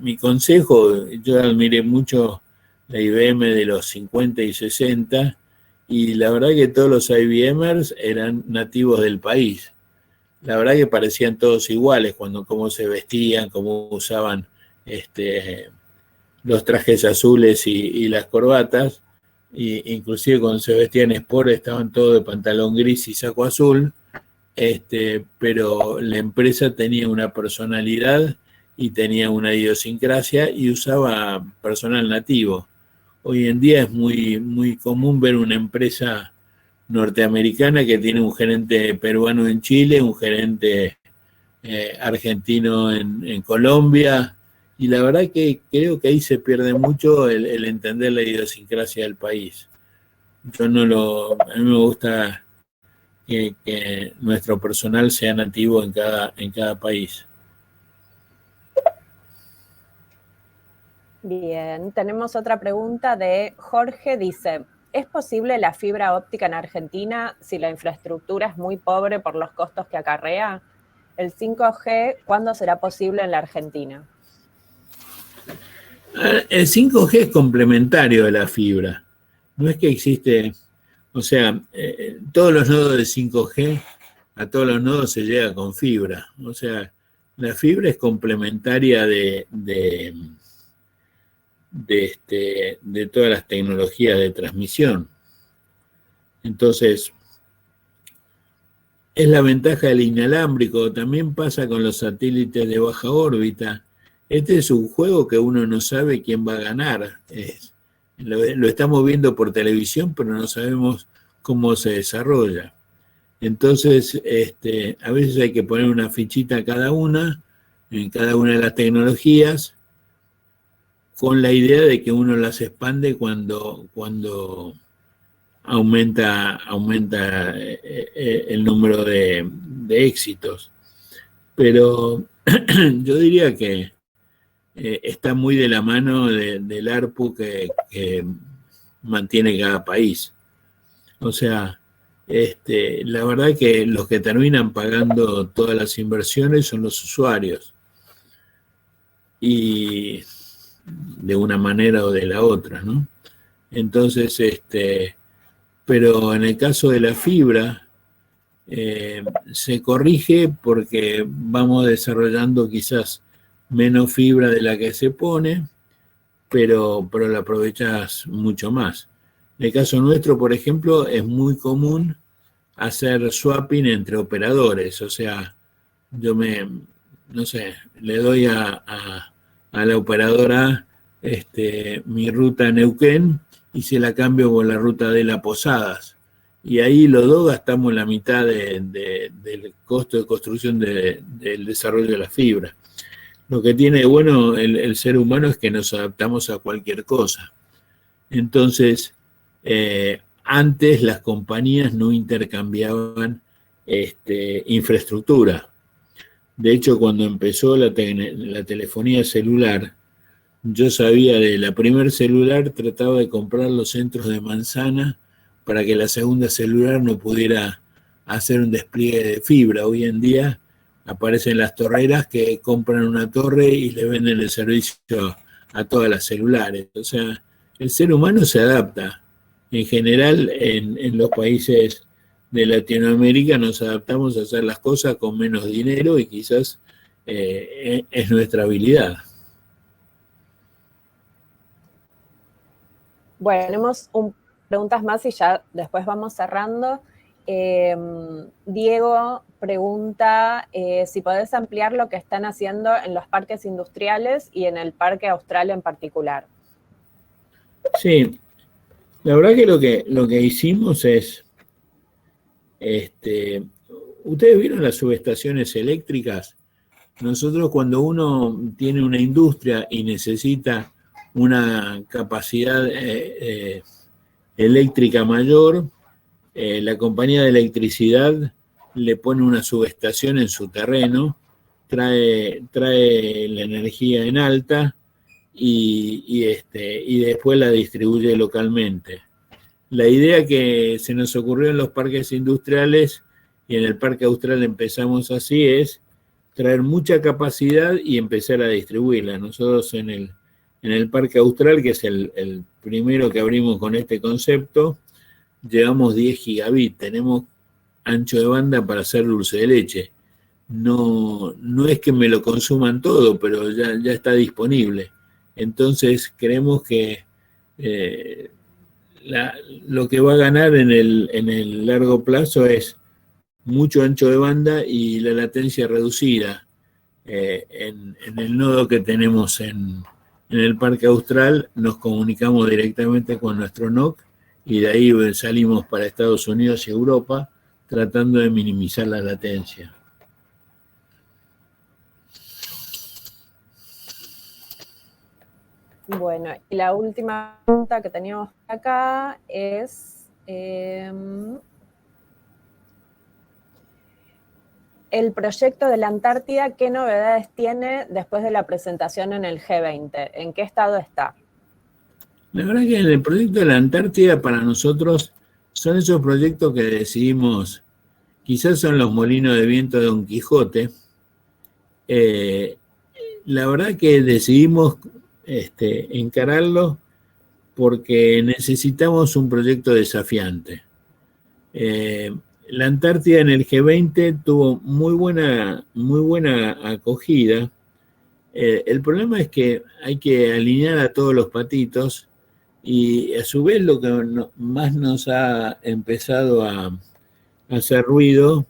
mi consejo. Yo admiré mucho la IBM de los 50 y 60 y la verdad que todos los IBMers eran nativos del país. La verdad que parecían todos iguales cómo se vestían, cómo usaban los trajes azules y las corbatas, y inclusive cuando se vestían sport estaban todos de pantalón gris y saco azul, pero la empresa tenía una personalidad y tenía una idiosincrasia y usaba personal nativo. Hoy en día es muy, muy común ver una empresa norteamericana que tiene un gerente peruano en Chile, un gerente argentino en Colombia, y la verdad que creo que ahí se pierde mucho el entender la idiosincrasia del país. A mí me gusta que nuestro personal sea nativo en cada país. Bien, tenemos otra pregunta de Jorge, dice, ¿es posible la fibra óptica en Argentina si la infraestructura es muy pobre por los costos que acarrea? ¿El 5G cuándo será posible en la Argentina? El 5G es complementario de la fibra. No es que existe, o sea, todos los nodos de 5G, a todos los nodos se llega con fibra. O sea, la fibra es complementaria de todas las tecnologías de transmisión. Entonces, es la ventaja del inalámbrico. También pasa con los satélites de baja órbita. Este es un juego que uno no sabe quién va a ganar. Lo estamos viendo por televisión, pero no sabemos cómo se desarrolla. Entonces, a veces hay que poner una fichita a cada una, en cada una de las tecnologías, con la idea de que uno las expande cuando aumenta el número de éxitos. Pero yo diría que está muy de la mano del ARPU que mantiene cada país. O sea, la verdad que los que terminan pagando todas las inversiones son los usuarios. Y de una manera o de la otra, ¿no? Entonces, pero en el caso de la fibra, se corrige porque vamos desarrollando quizás menos fibra de la que se pone, pero la aprovechas mucho más. En el caso nuestro, por ejemplo, es muy común hacer swapping entre operadores, o sea, no sé, le doy a la operadora mi ruta Neuquén y se la cambio por la ruta de las Posadas. Y ahí los dos gastamos la mitad del costo de construcción del desarrollo de la fibra. Lo que tiene bueno el ser humano es que nos adaptamos a cualquier cosa. Entonces, antes las compañías no intercambiaban infraestructura. De hecho, cuando empezó la telefonía celular, yo sabía de la primer celular, trataba de comprar los centros de manzana para que la segunda celular no pudiera hacer un despliegue de fibra. Hoy en día aparecen las torreras que compran una torre y le venden el servicio a todas las celulares. O sea, el ser humano se adapta. En general, en los países de Latinoamérica nos adaptamos a hacer las cosas con menos dinero y quizás es nuestra habilidad. Bueno, tenemos preguntas más y ya después vamos cerrando. Diego pregunta si podés ampliar lo que están haciendo en los parques industriales y en el Parque Austral en particular. Sí, la verdad que lo que hicimos es, ustedes vieron las subestaciones eléctricas. Nosotros cuando uno tiene una industria y necesita una capacidad eléctrica mayor, la compañía de electricidad le pone una subestación en su terreno, trae la energía en alta y después la distribuye localmente. La idea que se nos ocurrió en los parques industriales y en el Parque Austral empezamos así es traer mucha capacidad y empezar a distribuirla. Nosotros en el Parque Austral, que es el primero que abrimos con este concepto, llevamos 10 gigabits, tenemos ancho de banda para hacer dulce de leche. No es que me lo consuman todo, pero ya está disponible. Entonces creemos que lo que va a ganar en el largo plazo es mucho ancho de banda y la latencia reducida. En el nodo que tenemos en el Parque Austral nos comunicamos directamente con nuestro NOC y de ahí salimos para Estados Unidos y Europa tratando de minimizar la latencia. Bueno, y la última pregunta que teníamos acá es el proyecto de la Antártida, ¿qué novedades tiene después de la presentación en el G20? ¿En qué estado está? La verdad que el proyecto de la Antártida para nosotros son esos proyectos que decidimos, quizás son los molinos de viento de Don Quijote. La verdad que decidimos encararlo porque necesitamos un proyecto desafiante. La Antártida en el G20 tuvo muy buena acogida. El problema es que hay que alinear a todos los patitos y a su vez lo que más nos ha empezado a hacer ruido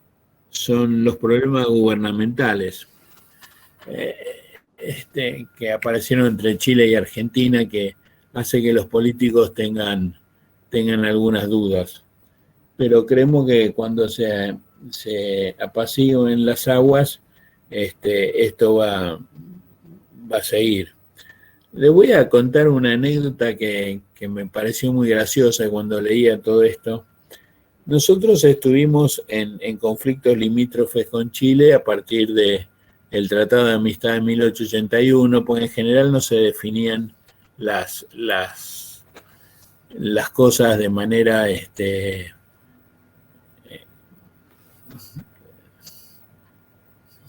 son los problemas gubernamentales que aparecieron entre Chile y Argentina, que hace que los políticos tengan algunas dudas. Pero creemos que cuando se apaciguen las aguas, esto va a seguir. Les voy a contar una anécdota que me pareció muy graciosa cuando leía todo esto. Nosotros estuvimos en conflictos limítrofes con Chile a partir del Tratado de Amistad de 1881, porque en general no se definían las cosas de manera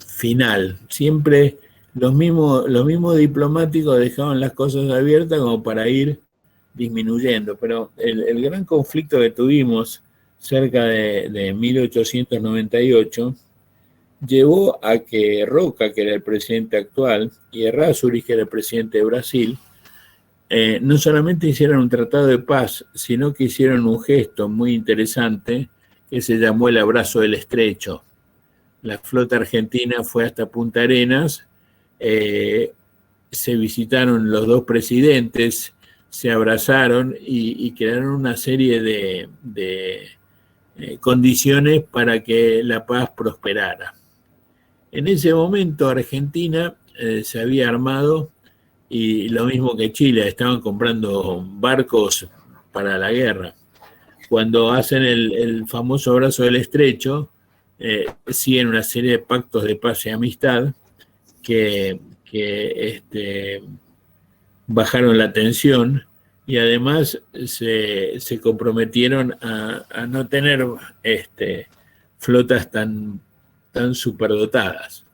final. Siempre los mismos diplomáticos dejaban las cosas abiertas como para ir disminuyendo, pero el gran conflicto que tuvimos cerca de 1898 llevó a que Roca, que era el presidente actual, y Errázuriz, que era el presidente de Brasil, no solamente hicieron un tratado de paz, sino que hicieron un gesto muy interesante que se llamó el abrazo del estrecho. La flota argentina fue hasta Punta Arenas, se visitaron los dos presidentes, se abrazaron y crearon una serie de condiciones para que la paz prosperara. En ese momento Argentina se había armado, y lo mismo que Chile, estaban comprando barcos para la guerra. Cuando hacen el famoso abrazo del estrecho, siguen una serie de pactos de paz y amistad que bajaron la tensión y además se comprometieron a no tener flotas tan superdotadas.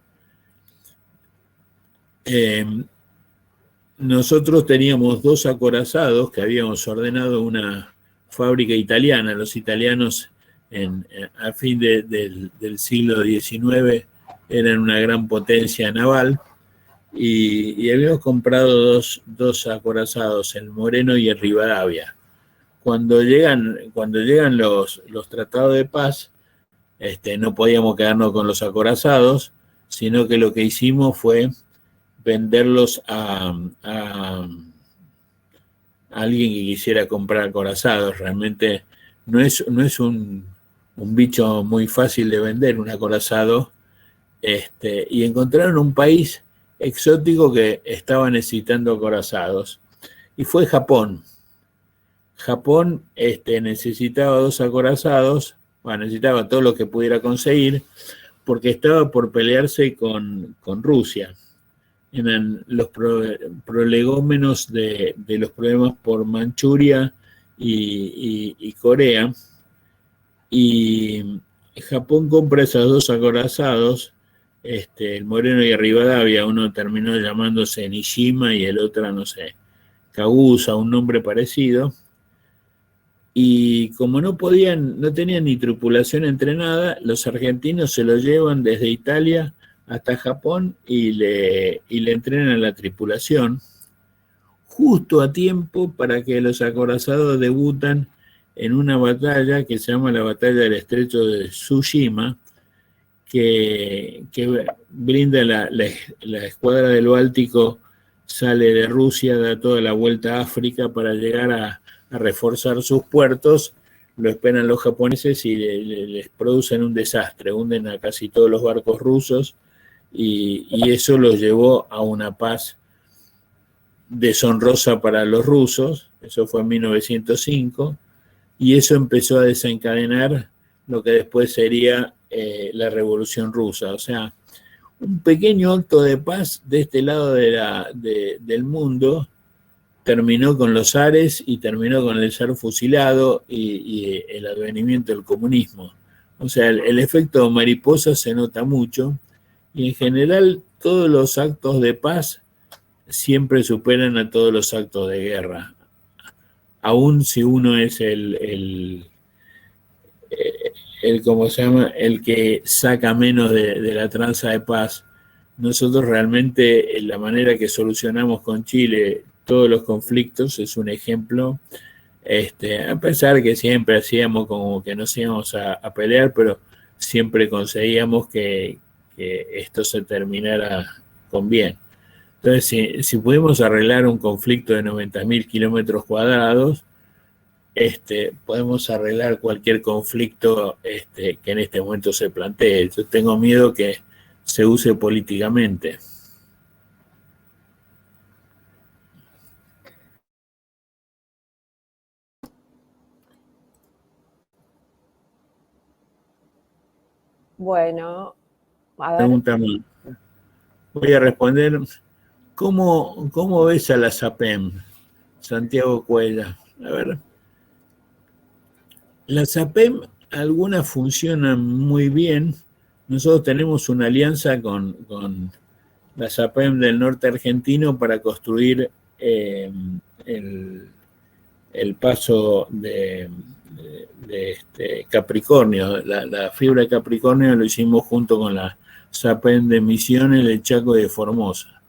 Nosotros teníamos 2 acorazados que habíamos ordenado una fábrica italiana. Los italianos a fin del siglo XIX eran una gran potencia naval y habíamos comprado dos acorazados, el Moreno y el Rivadavia. Cuando llegan los tratados de paz, no podíamos quedarnos con los acorazados, sino que lo que hicimos fue venderlos a alguien que quisiera comprar acorazados. Realmente no es un bicho muy fácil de vender, un acorazado, y encontraron un país exótico que estaba necesitando acorazados, y fue Japón. Japón necesitaba 2 acorazados, necesitaba todo lo que pudiera conseguir, porque estaba por pelearse con Rusia. Eran los prolegómenos de los problemas por Manchuria y Corea, y Japón compra esos 2 acorazados, el Moreno y el Rivadavia. Uno terminó llamándose Nishima y el otro, no sé, Kagusa, un nombre parecido, y como no tenían ni tripulación entrenada, los argentinos se lo llevan desde Italia hasta Japón y le entrenan a la tripulación justo a tiempo para que los acorazados debutan en una batalla que se llama la batalla del estrecho de Tsushima, que brinda la escuadra del Báltico, sale de Rusia, da toda la vuelta a África para llegar a reforzar sus puertos. Lo esperan los japoneses y les producen un desastre, hunden a casi todos los barcos rusos y eso los llevó a una paz deshonrosa para los rusos. Eso fue en 1905 y eso empezó a desencadenar lo que después sería la Revolución Rusa. O sea, un pequeño acto de paz de este lado del mundo terminó con los zares y terminó con el zar fusilado y el advenimiento del comunismo. O sea, el efecto mariposa se nota mucho y en general todos los actos de paz siempre superan a todos los actos de guerra. Aún si uno es ¿cómo se llama? El que saca menos de la tranza de paz. Nosotros realmente, la manera que solucionamos con Chile todos los conflictos es un ejemplo, a pesar que siempre hacíamos como que nos íbamos a pelear, pero siempre conseguíamos que esto se terminara con bien. Entonces, si pudimos arreglar un conflicto de 90.000 kilómetros cuadrados, podemos arreglar cualquier conflicto que en este momento se plantee. Yo tengo miedo que se use políticamente. Bueno, a ver. Pregunta más. Voy a responder. ¿Cómo ves a la SAPEM? Santiago Cuella. A ver. La SAPEM, algunas funcionan muy bien. Nosotros tenemos una alianza con la SAPEM del norte argentino para construir el paso de Capricornio. La fibra de Capricornio lo hicimos junto con la SAPEM de Misiones, del Chaco y de Formosa.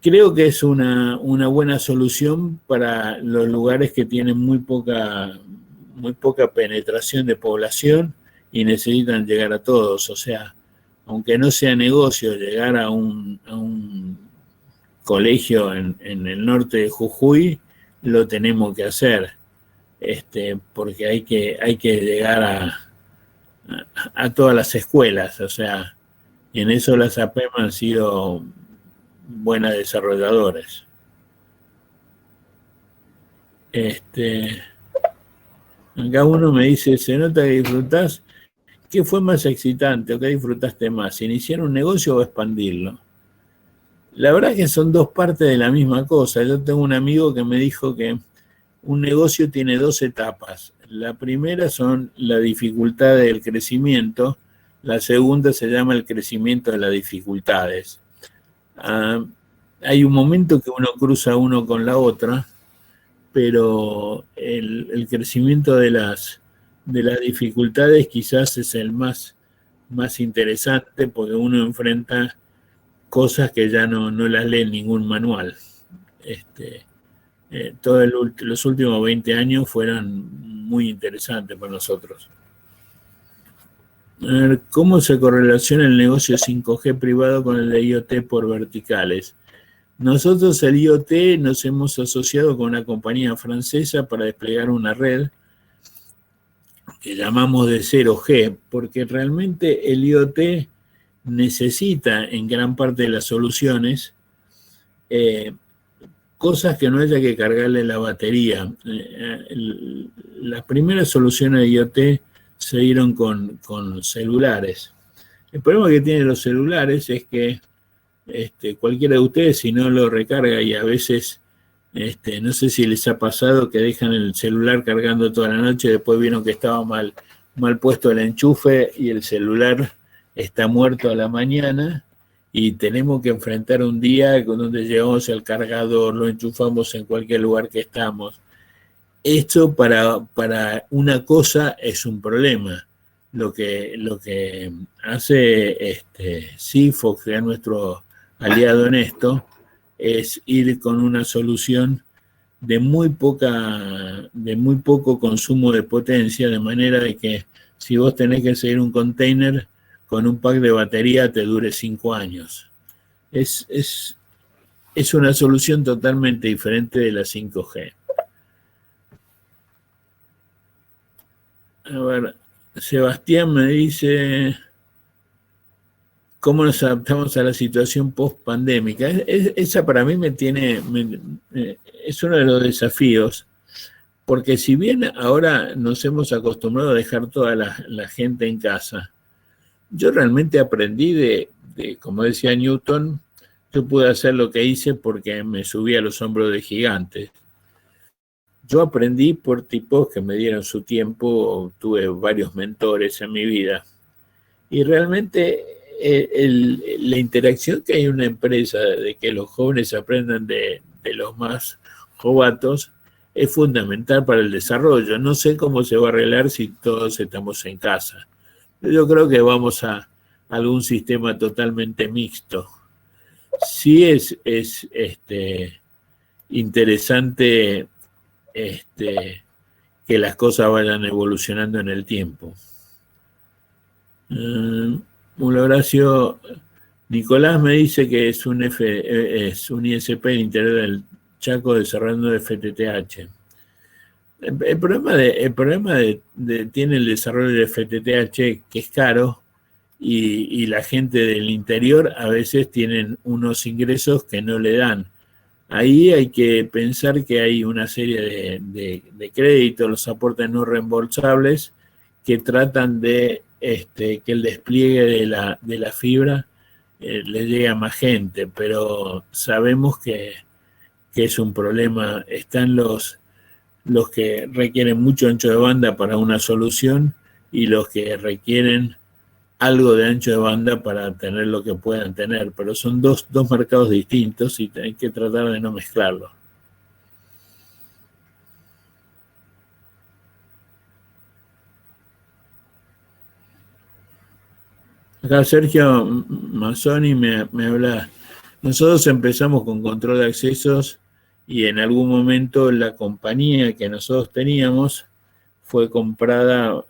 Creo que es una buena solución para los lugares que tienen muy poca penetración de población y necesitan llegar a todos. O sea, aunque no sea negocio llegar a un colegio en el norte de Jujuy, lo tenemos que hacer, porque hay que llegar a todas las escuelas. O sea, y en eso las APEM han sido buenas desarrolladoras. Acá uno me dice, se nota que disfrutás. ¿Qué fue más excitante o qué disfrutaste más? ¿Iniciar un negocio o expandirlo? La verdad es que son dos partes de la misma cosa. Yo tengo un amigo que me dijo que un negocio tiene dos etapas. La primera son la dificultad del crecimiento, la segunda se llama el crecimiento de las dificultades. Hay un momento que uno cruza uno con la otra, pero el crecimiento de las dificultades quizás es el más interesante, porque uno enfrenta cosas que ya no las lee en ningún manual. Los últimos 20 años fueron muy interesantes para nosotros. A ver, ¿cómo se correlaciona el negocio 5G privado con el de IoT por verticales? Nosotros el IoT nos hemos asociado con una compañía francesa para desplegar una red que llamamos de 0G, porque realmente el IoT necesita en gran parte de las soluciones cosas que no haya que cargarle la batería. Las primeras soluciones de IoT se dieron con celulares. El problema que tienen los celulares es que cualquiera de ustedes, si no lo recarga, y a veces, no sé si les ha pasado que dejan el celular cargando toda la noche, después vieron que estaba mal puesto el enchufe y el celular está muerto a la mañana, y tenemos que enfrentar un día donde llevamos el cargador, lo enchufamos en cualquier lugar que estamos. Esto para una cosa es un problema. Lo que hace Sigfox, que es nuestro aliado en esto, es ir con una solución de muy poco consumo de potencia, de manera de que si vos tenés que seguir un container con un pack de batería te dure 5 años. Es una solución totalmente diferente de la 5G. A ver, Sebastián me dice, ¿cómo nos adaptamos a la situación post-pandémica? Esa para mí es uno de los desafíos, porque si bien ahora nos hemos acostumbrado a dejar toda la gente en casa, yo realmente aprendí como decía Newton, yo pude hacer lo que hice porque me subí a los hombros de gigantes. Yo aprendí por tipos que me dieron su tiempo, tuve varios mentores en mi vida. Y realmente la interacción que hay en una empresa de que los jóvenes aprendan de los más jovatos es fundamental para el desarrollo. No sé cómo se va a arreglar si todos estamos en casa. Yo creo que vamos a algún sistema totalmente mixto. Sí es interesante que las cosas vayan evolucionando en el tiempo. Un Horacio Nicolás me dice que es un ISP de interior del Chaco desarrollando de FTTH. El problema tiene el desarrollo de FTTH, que es caro, y la gente del interior a veces tienen unos ingresos que no le dan. Ahí hay que pensar que hay una serie de créditos, los aportes no reembolsables, que tratan de que el despliegue de la fibra le llegue a más gente, pero sabemos que es un problema. Están los que requieren mucho ancho de banda para una solución y los que requieren algo de ancho de banda para tener lo que puedan tener, pero son dos mercados distintos y hay que tratar de no mezclarlos. Acá Sergio Mazzoni me habla. Nosotros empezamos con control de accesos y en algún momento la compañía que nosotros teníamos fue comprada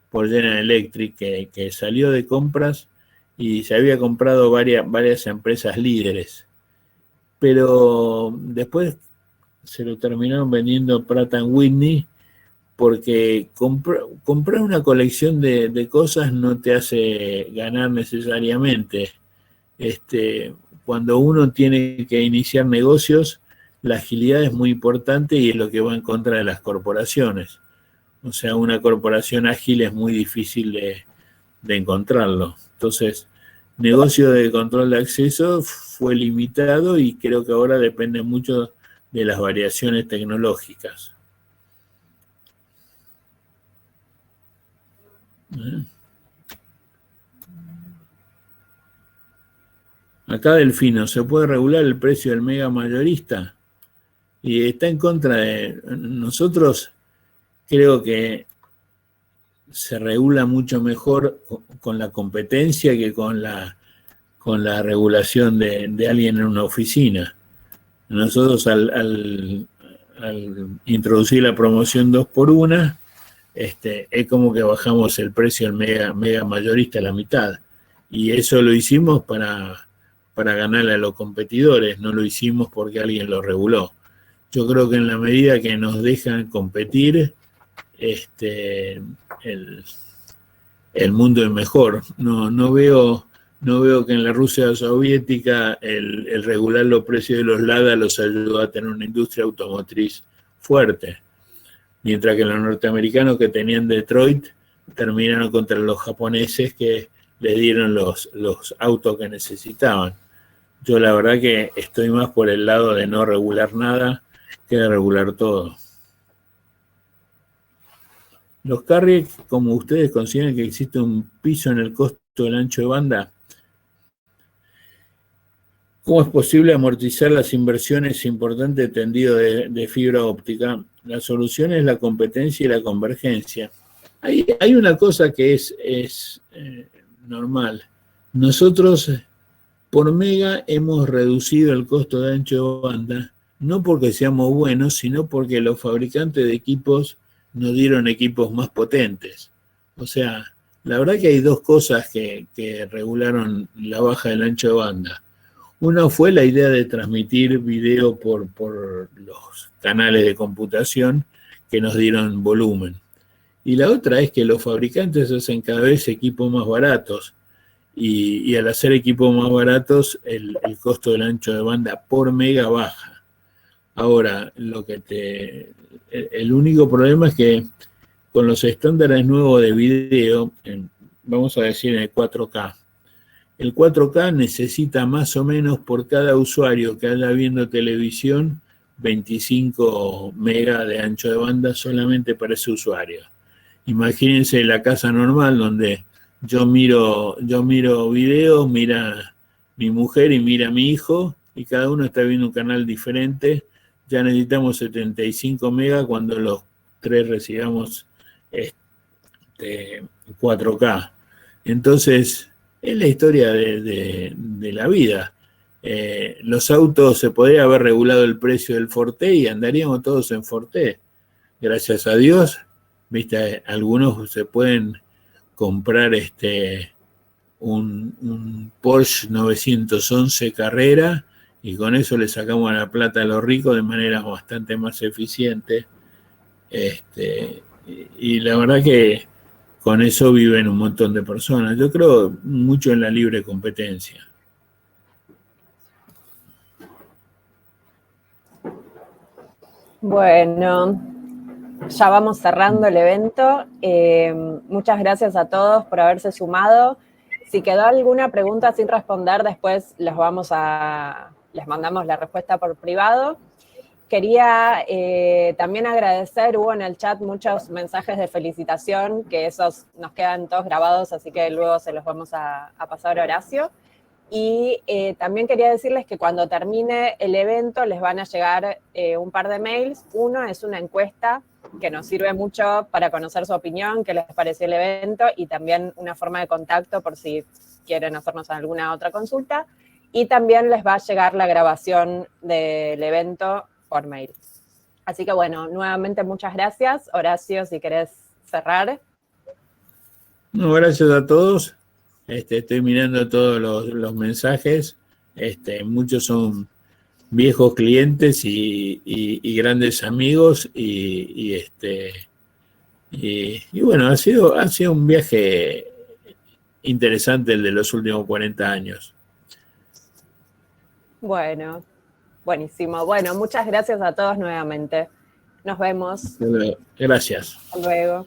por General Electric, que salió de compras y se había comprado varias empresas líderes. Pero después se lo terminaron vendiendo Pratt & Whitney, porque comprar una colección de cosas no te hace ganar necesariamente. Cuando uno tiene que iniciar negocios, la agilidad es muy importante y es lo que va en contra de las corporaciones. O sea, una corporación ágil es muy difícil de encontrarlo. Entonces, negocio de control de acceso fue limitado y creo que ahora depende mucho de las variaciones tecnológicas. Acá Delfino, ¿se puede regular el precio del mega mayorista? Y está en contra de nosotros. Creo que se regula mucho mejor con la competencia que con la regulación de alguien en una oficina. Nosotros al introducir la promoción 2x1, es como que bajamos el precio del mega mayorista a la mitad. Y eso lo hicimos para ganarle a los competidores, no lo hicimos porque alguien lo reguló. Yo creo que en la medida que nos dejan competir, el mundo es mejor. No veo que en la Rusia soviética el regular los precios de los LADA los ayudó a tener una industria automotriz fuerte, mientras que los norteamericanos que tenían Detroit terminaron contra los japoneses que les dieron los autos que necesitaban. Yo la verdad que estoy más por el lado de no regular nada que de regular todo. Los carriers, como ustedes consideran que existe un piso en el costo del ancho de banda, ¿cómo es posible amortizar las inversiones importantes de tendido de fibra óptica? La solución es la competencia y la convergencia. Hay una cosa que es normal. Nosotros por mega hemos reducido el costo de ancho de banda no porque seamos buenos, sino porque los fabricantes de equipos nos dieron equipos más potentes. O sea, la verdad que hay dos cosas que regularon la baja del ancho de banda. Una fue la idea de transmitir video por los canales de computación que nos dieron volumen. Y la otra es que los fabricantes hacen cada vez equipos más baratos. Y al hacer equipos más baratos, el costo del ancho de banda por mega baja. Ahora, el único problema es que con los estándares nuevos de video, vamos a decir en el 4K, el 4K necesita más o menos por cada usuario que haya viendo televisión 25 megas de ancho de banda solamente para ese usuario. Imagínense la casa normal donde yo miro videos, mira mi mujer y mira mi hijo, y cada uno está viendo un canal diferente. Ya necesitamos 75 megas cuando los tres recibamos 4K. Entonces, es la historia de la vida. Los autos, se podría haber regulado el precio del Forte y andaríamos todos en Forte. Gracias a Dios, viste, algunos se pueden comprar un Porsche 911 Carrera y con eso le sacamos la plata a los ricos de manera bastante más eficiente. Y la verdad que con eso viven un montón de personas. Yo creo mucho en la libre competencia. Bueno, ya vamos cerrando el evento. Muchas gracias a todos por haberse sumado. Si quedó alguna pregunta sin responder, después les mandamos la respuesta por privado. Quería también agradecer, hubo en el chat muchos mensajes de felicitación, que esos nos quedan todos grabados, así que luego se los vamos a pasar a Horacio. Y también quería decirles que cuando termine el evento les van a llegar un par de mails. Uno es una encuesta que nos sirve mucho para conocer su opinión, qué les pareció el evento, y también una forma de contacto por si quieren hacernos alguna otra consulta. Y también les va a llegar la grabación del evento por mail. Así que bueno, nuevamente muchas gracias. Horacio, si querés cerrar. No, gracias a todos. Estoy mirando todos los mensajes. Muchos son viejos clientes y grandes amigos. Y bueno, ha sido un viaje interesante el de los últimos 40 años. Bueno, buenísimo. Bueno, muchas gracias a todos nuevamente. Nos vemos. Gracias. Hasta luego.